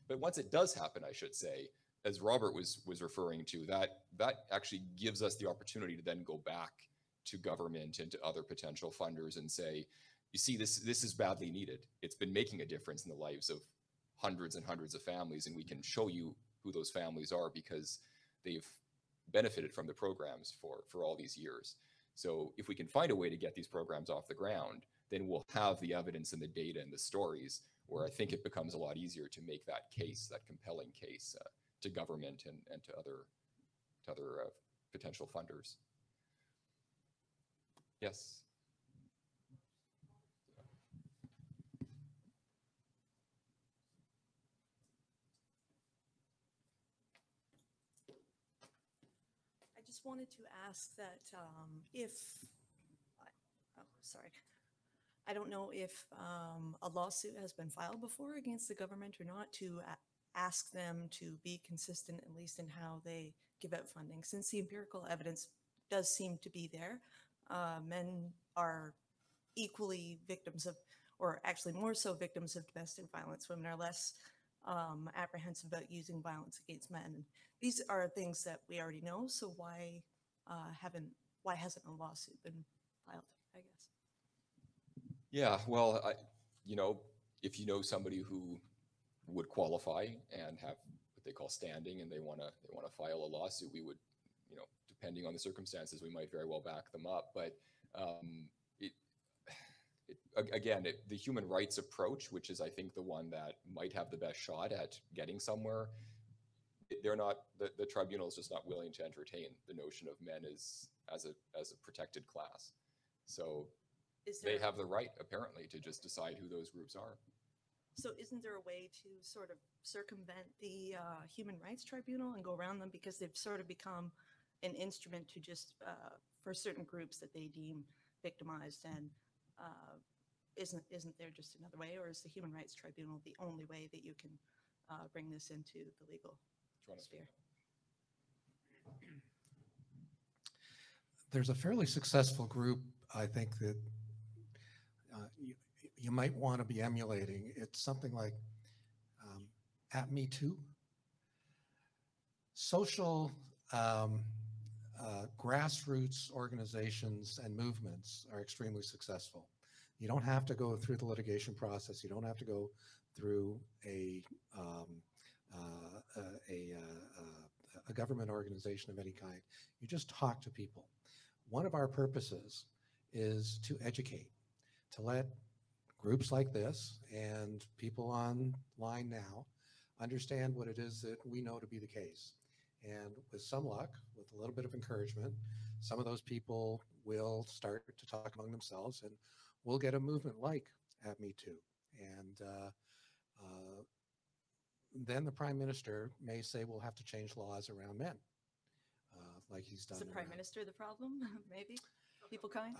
But once it does happen, I should say, as Robert was referring to, that actually gives us the opportunity to then go back to government and to other potential funders and say, you see, this is badly needed. It's been making a difference in the lives of hundreds and hundreds of families, and we can show you who those families are because they've benefited from the programs for all these years. So if we can find a way to get these programs off the ground, then we'll have the evidence and the data and the stories where I think it becomes a lot easier to make that case, that compelling case to government and to other potential funders. Yes. I just wanted to ask that sorry, I don't know if a lawsuit has been filed before against the government or not to ask them to be consistent, at least in how they give out funding, since the empirical evidence does seem to be there. Men are equally victims of, or actually more so victims of domestic violence. Women are less apprehensive about using violence against men. These are things that we already know, so why hasn't a lawsuit been filed, I guess? Yeah, well, if you know somebody who would qualify and have what they call standing and they want to file a lawsuit, we would, depending on the circumstances, we might very well back them up. But the human rights approach, which is, I think, the one that might have the best shot at getting somewhere, they're not, the tribunal is just not willing to entertain the notion of men as a protected class. So they have the right, apparently, to just decide who those groups are. So isn't there a way to sort of circumvent the Human Rights Tribunal and go around them, because they've sort of become an instrument to just, for certain groups that they deem victimized, and isn't there just another way, or is the Human Rights Tribunal the only way that you can bring this into the legal sphere? There's a fairly successful group, I think, that you might want to be emulating. It's something like at Me Too. Social grassroots organizations and movements are extremely successful. You don't have to go through the litigation process. You don't have to go through a government organization of any kind. You just talk to people. One of our purposes is to educate, to let groups like this and people online now understand what it is that we know to be the case. And with some luck, with a little bit of encouragement, some of those people will start to talk among themselves, and we'll get a movement like at Me Too. And then the Prime Minister may say we'll have to change laws around men, like he's done. Is the Prime Minister the problem? Maybe? People kind?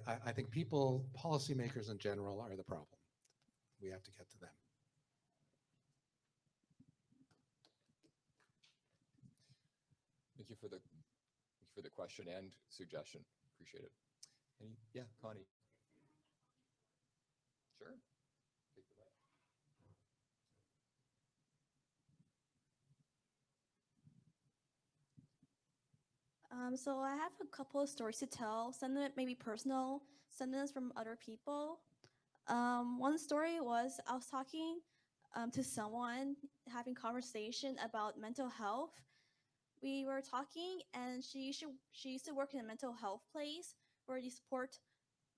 I think people, policymakers in general, are the problem. We have to get to them. Thank you for the question and suggestion. Appreciate it. Yeah, Connie. Sure. Take the mic. So I have a couple of stories to tell. Some of it may be personal, some of it is from other people. One story was I was talking to someone, having conversation about mental health. We were talking, and she used to work in a mental health place where you support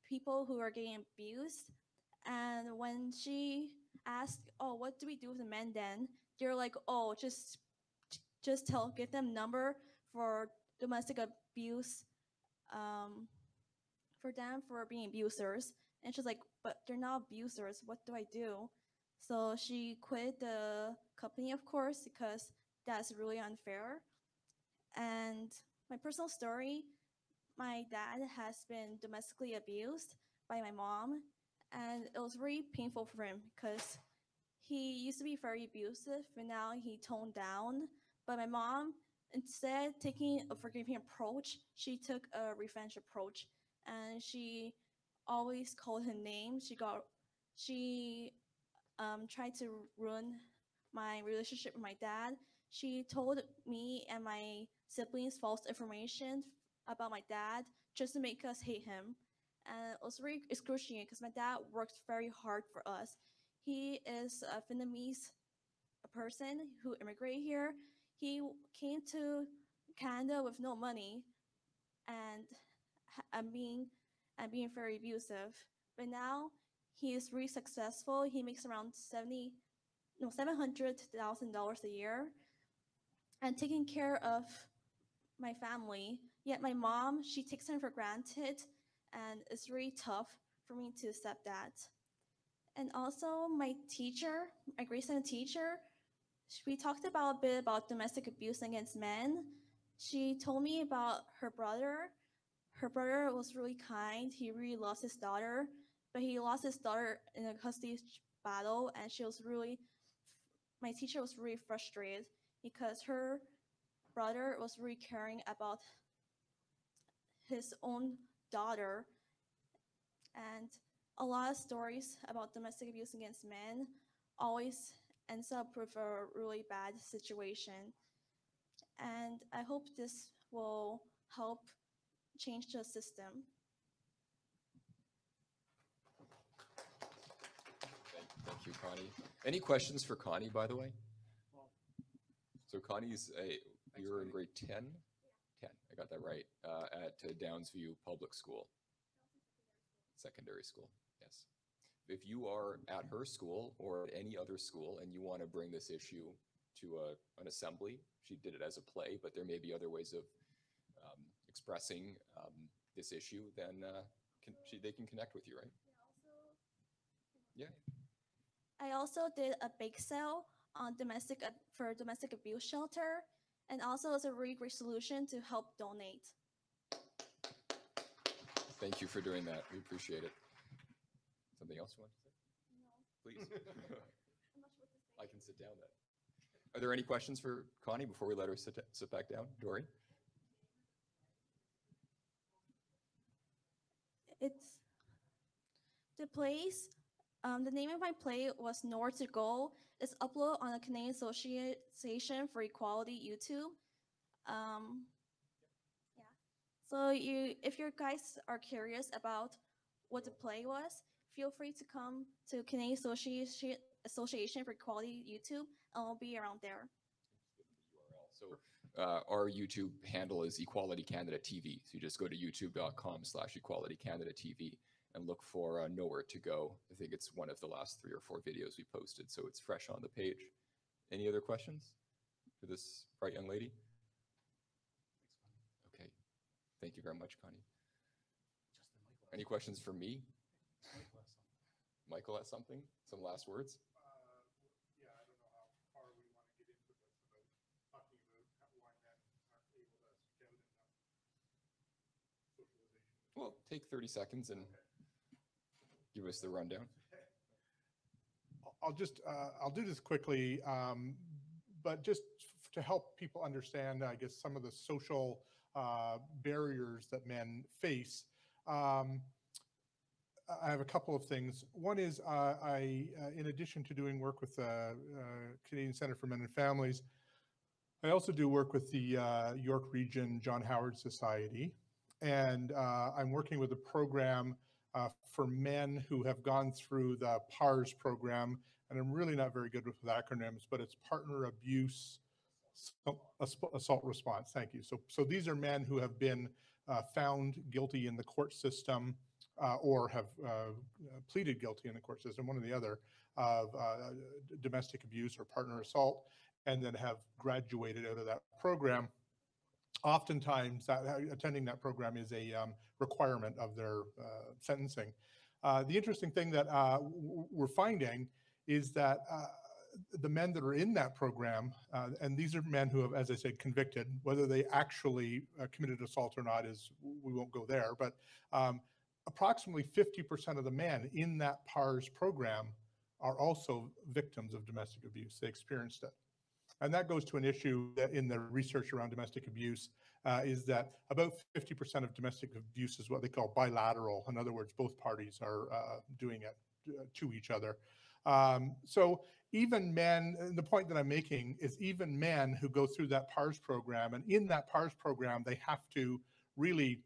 people who are getting abused. And when she asked, "Oh, what do we do with the men then?" They're like, "Oh, just give them number for domestic abuse, um, for them for being abusers." And she's like, "But they're not abusers. What do I do?" So she quit the company, of course, because that's really unfair. And my personal story, my dad has been domestically abused by my mom, and it was really painful for him because he used to be very abusive, and now he toned down. But my mom, instead of taking a forgiving approach, she took a revenge approach, and she always called him names. She tried to ruin my relationship with my dad. She told me and my siblings false information about my dad just to make us hate him. And it was really excruciating because my dad worked very hard for us. He is a Vietnamese person who immigrated here. He came to Canada with no money and being very abusive. But now he is really successful. He makes around $700,000 a year and taking care of my family. Yet my mom, she takes him for granted, and it's really tough for me to accept that. And also my teacher, my grade 7 teacher, we talked about a bit about domestic abuse against men. She told me about her brother. Her brother was really kind. He really loves his daughter, but he lost his daughter in a custody battle, and my teacher was really frustrated because her brother was really caring about his own daughter. And a lot of stories about domestic abuse against men always ends up with a really bad situation. And I hope this will help change the system. Thank you, Connie. Any questions for Connie, by the way? So you're in grade 10? 10, I got that right, at Downsview Public School. Secondary school, yes. If you are at her school or at any other school and you want to bring this issue to an assembly, she did it as a play, but there may be other ways of expressing this issue, then they can connect with you, right? Yeah. I also did a bake sale on for domestic abuse shelter, and also it's a really great solution to help donate. Thank you for doing that. We appreciate it. Something else you want to say? No. Please. I can sit down then. Are there any questions for Connie before we let her sit back down? Dory? It's the place. The name of my play was Nowhere to Go. It's uploaded on the Canadian Association for Equality YouTube. Yeah. So if you guys are curious about what the play was, feel free to come to Canadian Association for Equality YouTube, and I'll be around there. So our YouTube handle is Equality Canada TV. So you just go to youtube.com/Equality Canada TV and look for Nowhere to Go. I think it's one of the last 3 or 4 videos we posted, so it's fresh on the page. Any other questions for this bright young lady? Okay, thank you very much, Connie. Any questions for me? Michael has something? Some last words? Yeah, I don't know how far we want to get into this about talking about why men aren't able to speak out in socialization. Well, take 30 seconds and give us the rundown. I'll do this quickly, but just to help people understand, I guess, some of the social barriers that men face. I have a couple of things. One is in addition to doing work with Canadian Centre for Men and Families, I also do work with the York Region John Howard Society, and I'm working with a program for men who have gone through the PARS program, and I'm really not very good with acronyms, but it's Partner Abuse Assault Response. Thank you. So these are men who have been found guilty in the court system or have pleaded guilty in the court system, one or the other, of domestic abuse or partner assault, and then have graduated out of that program. Oftentimes, attending that program is a requirement of their sentencing. The interesting thing that we're finding is that the men that are in that program, and these are men who have, as I said, convicted, whether they actually committed assault or not is, we won't go there, but approximately 50% of the men in that PARS program are also victims of domestic abuse. They experienced it. And that goes to an issue that in the research around domestic abuse is that about 50% of domestic abuse is what they call bilateral. In other words, both parties are doing it to each other. So even men, the point that I'm making is even men who go through that PARS program, and in that PARS program, they have to really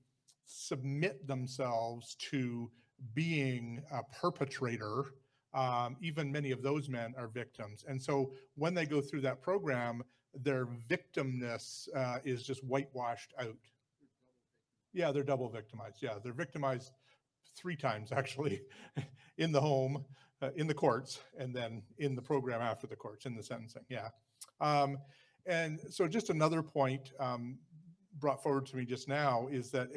submit themselves to being a perpetrator. Even many of those men are victims. And so when they go through that program, their victimness is just whitewashed out. Yeah, they're double victimized. Yeah, they're victimized 3 times actually, in the home, in the courts, and then in the program after the courts, in the sentencing. Yeah. And so just another point brought forward to me just now is that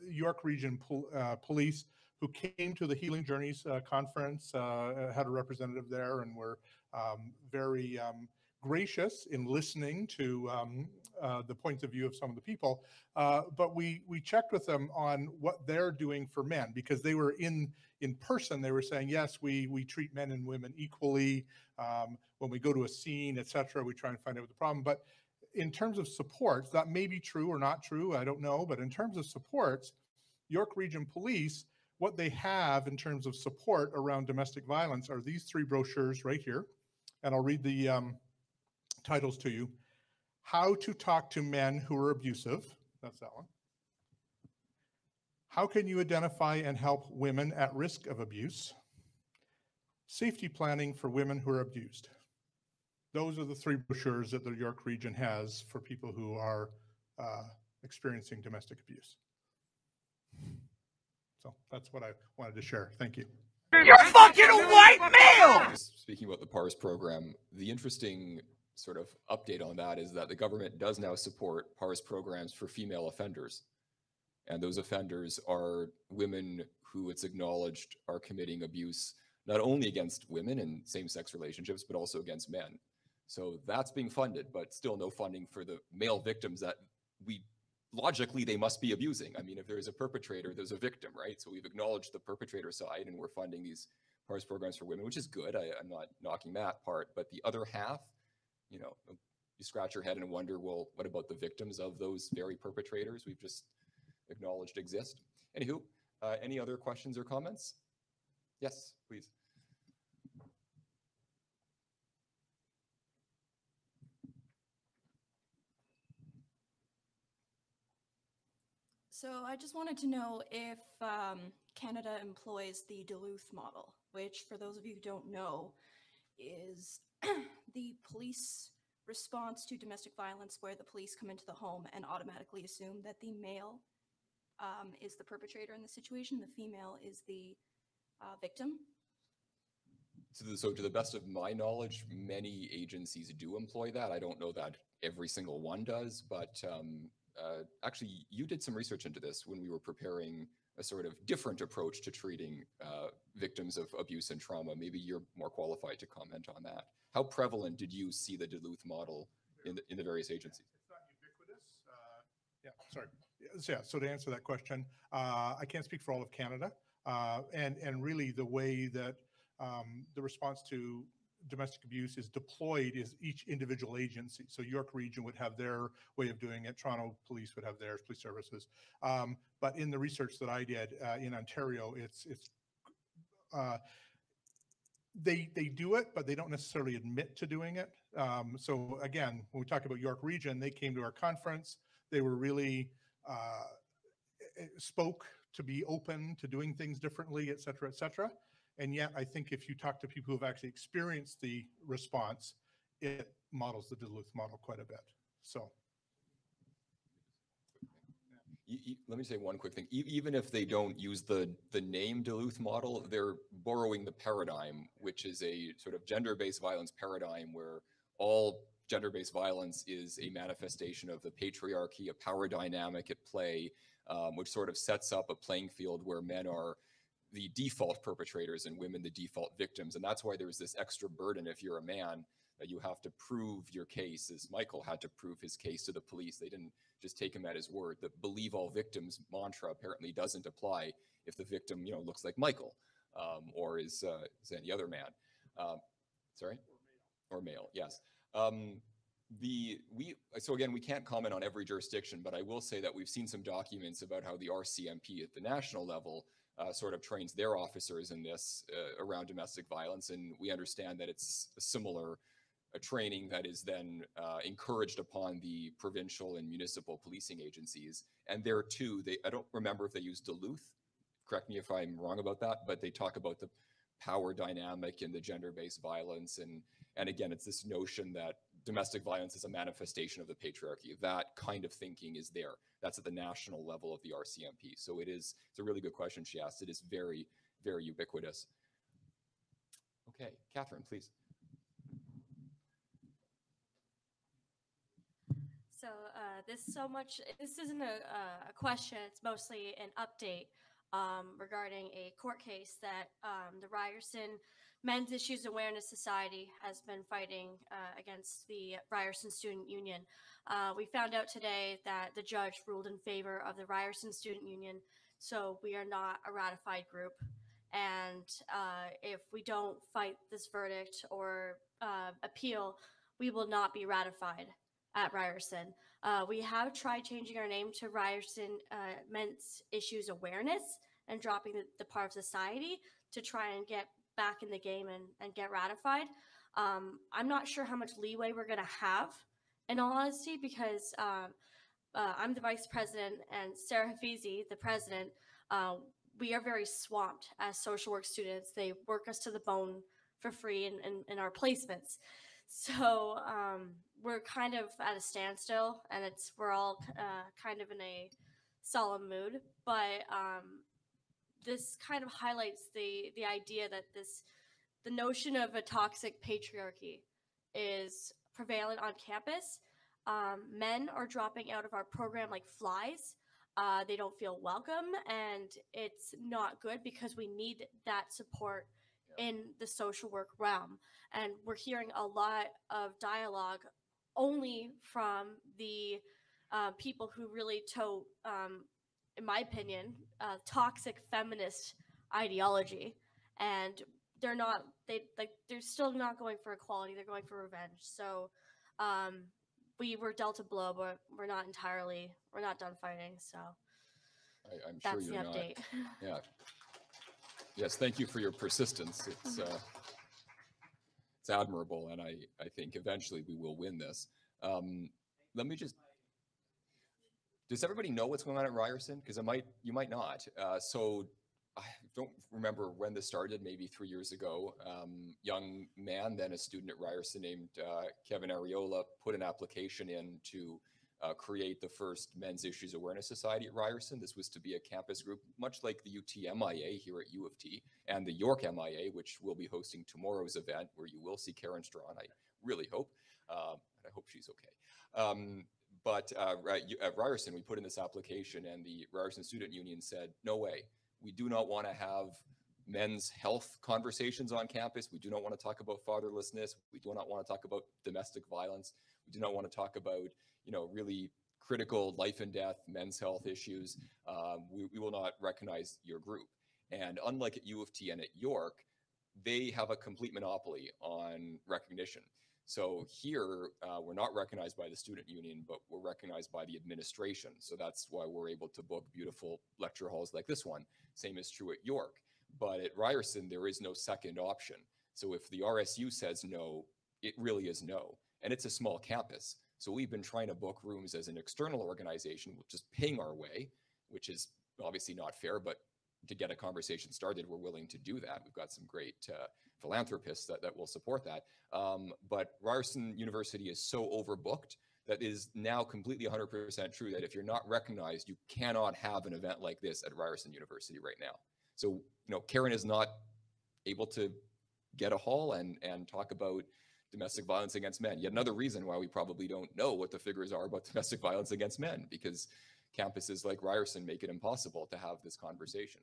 York Region Police, who came to the Healing Journeys conference, had a representative there, and were very gracious in listening to the points of view of some of the people. But we checked with them on what they're doing for men, because they were in person. They were saying, yes, we treat men and women equally. When we go to a scene, etc., we try and find out what the problem. But in terms of supports, that may be true or not true, I don't know. But in terms of supports, York Region Police, what they have in terms of support around domestic violence are these 3 brochures right here. And I'll read the titles to you. How to Talk to Men Who Are Abusive. That's that one. How can you identify and help women at risk of abuse? Safety planning for women who are abused. Those are the 3 brochures that the York Region has for people who are experiencing domestic abuse. So that's what I wanted to share. Thank you. You're fucking a white male! Speaking about the PARS program, the interesting sort of update on that is that the government does now support PARS programs for female offenders. And those offenders are women who it's acknowledged are committing abuse, not only against women in same-sex relationships, but also against men. So that's being funded, but still no funding for the male victims that logically they must be abusing. I mean, if there's a perpetrator, there's a victim, right? So we've acknowledged the perpetrator side, and we're funding these PARS programs for women, which is good. I'm not knocking that part, but the other half, you know, you scratch your head and wonder, well, what about the victims of those very perpetrators we've just acknowledged exist? Anywho, any other questions or comments? Yes, please. So I just wanted to know if Canada employs the Duluth model, which, for those of you who don't know, is the police response to domestic violence, where the police come into the home and automatically assume that the male is the perpetrator in the situation, the female is the victim. So to the best of my knowledge, many agencies do employ that. I don't know that every single one does, but actually, you did some research into this when we were preparing a sort of different approach to treating victims of abuse and trauma. Maybe you're more qualified to comment on that. How prevalent did you see the Duluth model in the various agencies? It's not ubiquitous. Yeah, sorry. Yeah, so to answer that question, I can't speak for all of Canada. And really the way that the response to domestic abuse is deployed is each individual agency. So York Region would have their way of doing it. Toronto Police would have theirs, police services. But in the research that I did in Ontario, it's they do it, but they don't necessarily admit to doing it. So again, when we talk about York Region, they came to our conference. They were really spoke to be open to doing things differently, et cetera, et cetera. And yet, I think if you talk to people who've actually experienced the response, it models the Duluth model quite a bit. So. Let me say one quick thing. Even if they don't use the name Duluth model, they're borrowing the paradigm, which is a sort of gender-based violence paradigm where all gender-based violence is a manifestation of the patriarchy, a power dynamic at play, which sort of sets up a playing field where men are the default perpetrators and women the default victims. And that's why there's this extra burden if you're a man that you have to prove your case, as Michael had to prove his case to the police. They didn't just take him at his word. The believe all victims mantra apparently doesn't apply if the victim, looks like Michael or is any other man. Sorry? Or male, yes. So again, we can't comment on every jurisdiction, but I will say that we've seen some documents about how the RCMP at the national level sort of trains their officers in this around domestic violence. And we understand that it's a similar training that is then encouraged upon the provincial and municipal policing agencies. And there too, I don't remember if they use Duluth, correct me if I'm wrong about that, but they talk about the power dynamic and the gender-based violence. And again, it's this notion that domestic violence is a manifestation of the patriarchy. That kind of thinking is there. That's at the national level of the RCMP. So it's a really good question she asked. It is very, very ubiquitous. Okay, Catherine, please. So this isn't a question, it's mostly an update regarding a court case that the Ryerson Men's Issues Awareness Society has been fighting against the Ryerson Student Union. We found out today that the judge ruled in favor of the Ryerson Student Union, so we are not a ratified group. And if we don't fight this verdict or appeal, we will not be ratified at Ryerson. We have tried changing our name to Ryerson Men's Issues Awareness and dropping the part of society to try and get back in the game and get ratified. I'm not sure how much leeway we're going to have, in all honesty, because I'm the vice president and Sarah Hafizi, the president. We are very swamped as social work students. They work us to the bone for free in our placements. So we're kind of at a standstill, and we're all kind of in a solemn mood. But this kind of highlights the idea that the notion of a toxic patriarchy is prevalent on campus. Men are dropping out of our program like flies. They don't feel welcome, and it's not good because we need that support in the social work realm. And we're hearing a lot of dialogue only from the people who really tote, in my opinion, toxic feminist ideology. And they're still not going for equality, they're going for revenge. So we were dealt a blow, but we're not done fighting. So I'm sure you're not. Yeah. Yes, thank you for your persistence. It's admirable, and I think eventually we will win this. Let me just. Does everybody know what's going on at Ryerson? Because you might not. So I don't remember when this started. Maybe 3 years ago. Young man, then a student at Ryerson named Kevin Ariola, put an application in to create the first Men's Issues Awareness Society at Ryerson. This was to be a campus group, much like the UT MIA here at U of T and the York MIA, which will be hosting tomorrow's event, where you will see Karen Strawn, I really hope. And I hope she's okay. But at Ryerson, we put in this application, and the Ryerson Student Union said, no way. We do not want to have men's health conversations on campus. We do not want to talk about fatherlessness. We do not want to talk about domestic violence. We do not want to talk about, really critical life and death, men's health issues. We will not recognize your group. And unlike at U of T and at York, they have a complete monopoly on recognition. So here, we're not recognized by the student union, but we're recognized by the administration. So that's why we're able to book beautiful lecture halls like this one. Same is true at York. But at Ryerson, there is no second option. So if the RSU says no, it really is no. And it's a small campus. So we've been trying to book rooms as an external organization, just paying our way, which is obviously not fair, but to get a conversation started, we're willing to do that. We've got some great philanthropists that will support that. But Ryerson University is so overbooked that is now completely 100% true that if you're not recognized, you cannot have an event like this at Ryerson University right now. So, you know, Karen is not able to get a hall and talk about domestic violence against men. Yet another reason why we probably don't know what the figures are about domestic violence against men, because campuses like Ryerson make it impossible to have this conversation.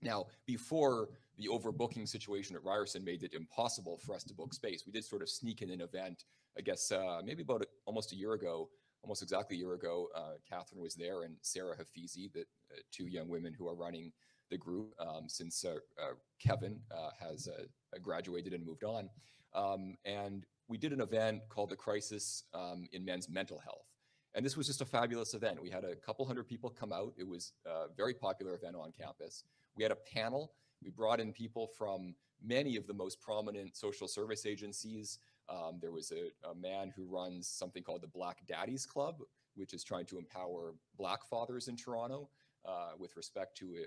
Now, before the overbooking situation at Ryerson made it impossible for us to book space, we did sort of sneak in an event, I guess, maybe about almost a year ago, almost exactly a year ago. Catherine was there, and Sarah Hafizi, the two young women who are running the group since Kevin has graduated and moved on. And we did an event called The Crisis in Men's Mental Health. And this was just a fabulous event. We had a couple hundred people come out. It was a very popular event on campus. We had a panel. We brought in people from many of the most prominent social service agencies. There was a man who runs something called the Black Daddies Club, which is trying to empower Black fathers in Toronto with respect to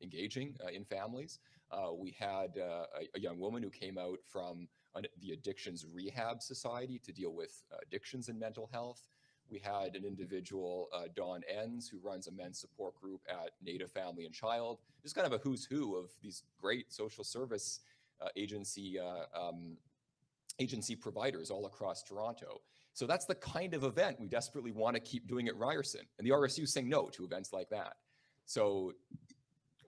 engaging in families. We had a young woman who came out from the Addictions Rehab Society to deal with addictions and mental health. We had an individual, Dawn Enns, who runs a men's support group at Native Family and Child. Just kind of a who's who of these great social service agency providers all across Toronto. So that's the kind of event we desperately want to keep doing at Ryerson. And the RSU is saying no to events like that. So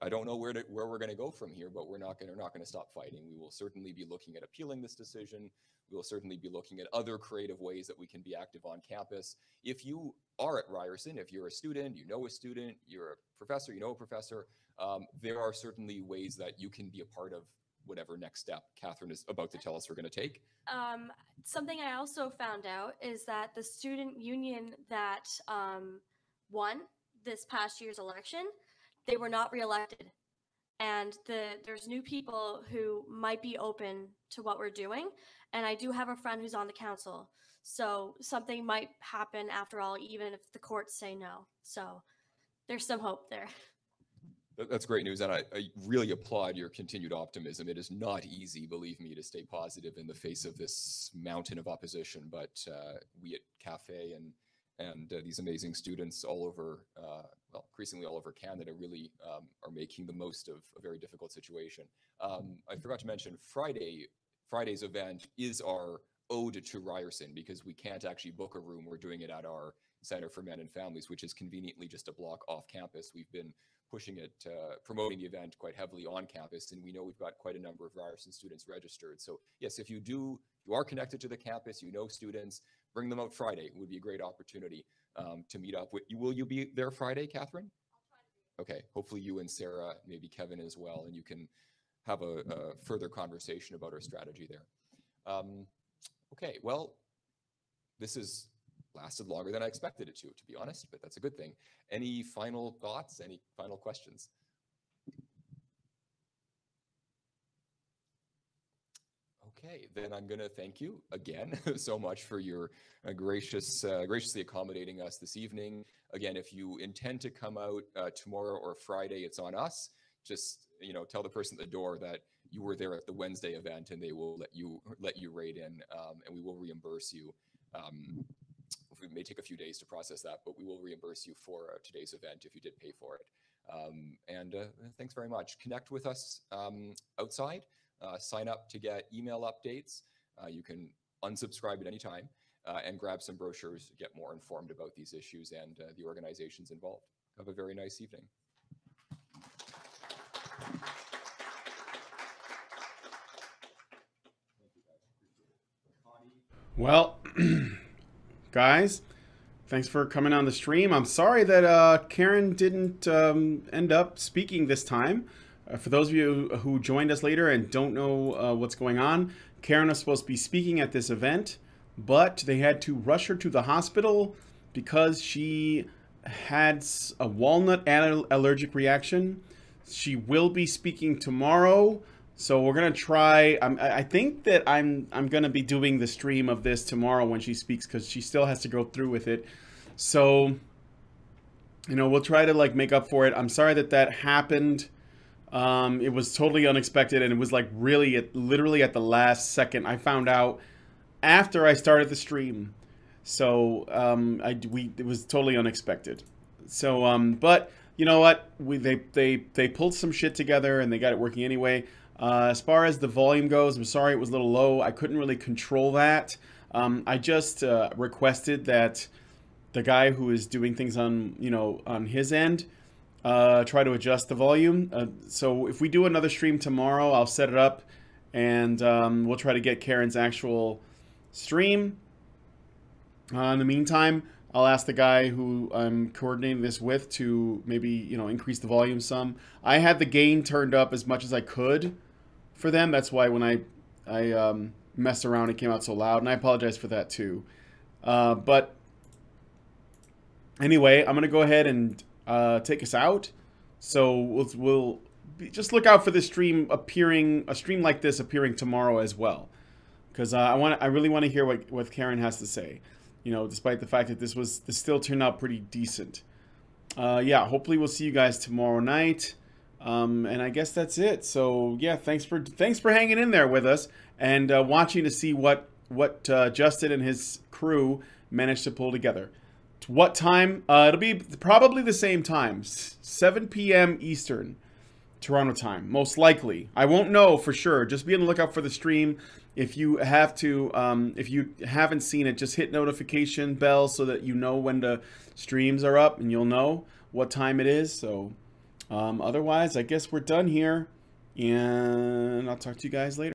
I don't know where we're going to go from here, but we're not going to stop fighting. We will certainly be looking at appealing this decision. We will certainly be looking at other creative ways that we can be active on campus. If you are at Ryerson, if you're a student, you know a student, you're a professor, you know a professor, there are certainly ways that you can be a part of whatever next step Catherine is about to tell us we're going to take. Something I also found out is that the student union that won this past year's election, they were not reelected. And there's new people who might be open to what we're doing. And I do have a friend who's on the council. So something might happen after all, even if the courts say no. So there's some hope there. That's great news, and I really applaud your continued optimism. It is not easy, believe me, to stay positive in the face of this mountain of opposition, but we at CAFE and these amazing students all over, well, increasingly all over Canada really are making the most of a very difficult situation. I forgot to mention Friday's event is our ode to Ryerson, because we can't actually book a room. We're doing it at our Center for Men and Families, which is conveniently just a block off campus. We've been pushing it, promoting the event quite heavily on campus, and we know we've got quite a number of Ryerson students registered. So yes, if you are connected to the campus, you know students, bring them out Friday. It would be a great opportunity to meet up. Will you be there Friday, Catherine? I'll try to be. Okay, hopefully you and Sarah, maybe Kevin as well, and you can have a further conversation about our strategy there. Okay, well, this has lasted longer than I expected it to be honest, but that's a good thing. Any final thoughts? Any final questions? Okay, then I'm going to thank you again so much for your graciously accommodating us this evening. Again, if you intend to come out tomorrow or Friday, it's on us. Just tell the person at the door that you were there at the Wednesday event, and they will let you rate in, and we will reimburse you. It may take a few days to process that, but we will reimburse you for today's event if you did pay for it. And thanks very much. Connect with us outside. Sign up to get email updates. You can unsubscribe at any time and grab some brochures to get more informed about these issues and the organizations involved. Have a very nice evening. Well, guys, thanks for coming on the stream. I'm sorry that Karen didn't end up speaking this time. For those of you who joined us later and don't know what's going on, Karen was supposed to be speaking at this event, but they had to rush her to the hospital because she had a walnut allergic reaction. She will be speaking tomorrow. So we're gonna try. I think that I'm gonna be doing the stream of this tomorrow when she speaks, because she still has to go through with it. So, you know, we'll try to like make up for it. I'm sorry that that happened. It was totally unexpected, and it was like really literally at the last second. I found out after I started the stream. So it was totally unexpected. So but you know what? They pulled some shit together and they got it working anyway. As far as the volume goes, I'm sorry it was a little low. I couldn't really control that. I just requested that the guy who is doing things on, you know, on his end, try to adjust the volume. So if we do another stream tomorrow, I'll set it up, and we'll try to get Karen's actual stream. In the meantime, I'll ask the guy who I'm coordinating this with to maybe, you know, increase the volume some. I had the gain turned up as much as I could for them. That's why when I messed around, it came out so loud, and I apologize for that too. But anyway, I'm gonna go ahead and take us out. So we'll just look out for this stream appearing, a stream like this appearing tomorrow as well, because I really want to hear what Karen has to say. You know, despite the fact that this still turned out pretty decent. Yeah, hopefully we'll see you guys tomorrow night. And I guess that's it. So yeah, thanks for hanging in there with us and watching to see what Justin and his crew managed to pull together. What time? It'll be probably the same time, 7 p.m. Eastern, Toronto time, most likely. I won't know for sure. Just be on the lookout for the stream. If you have to, if you haven't seen it, just hit notification bell so that you know when the streams are up and you'll know what time it is. So otherwise, I guess we're done here, and I'll talk to you guys later.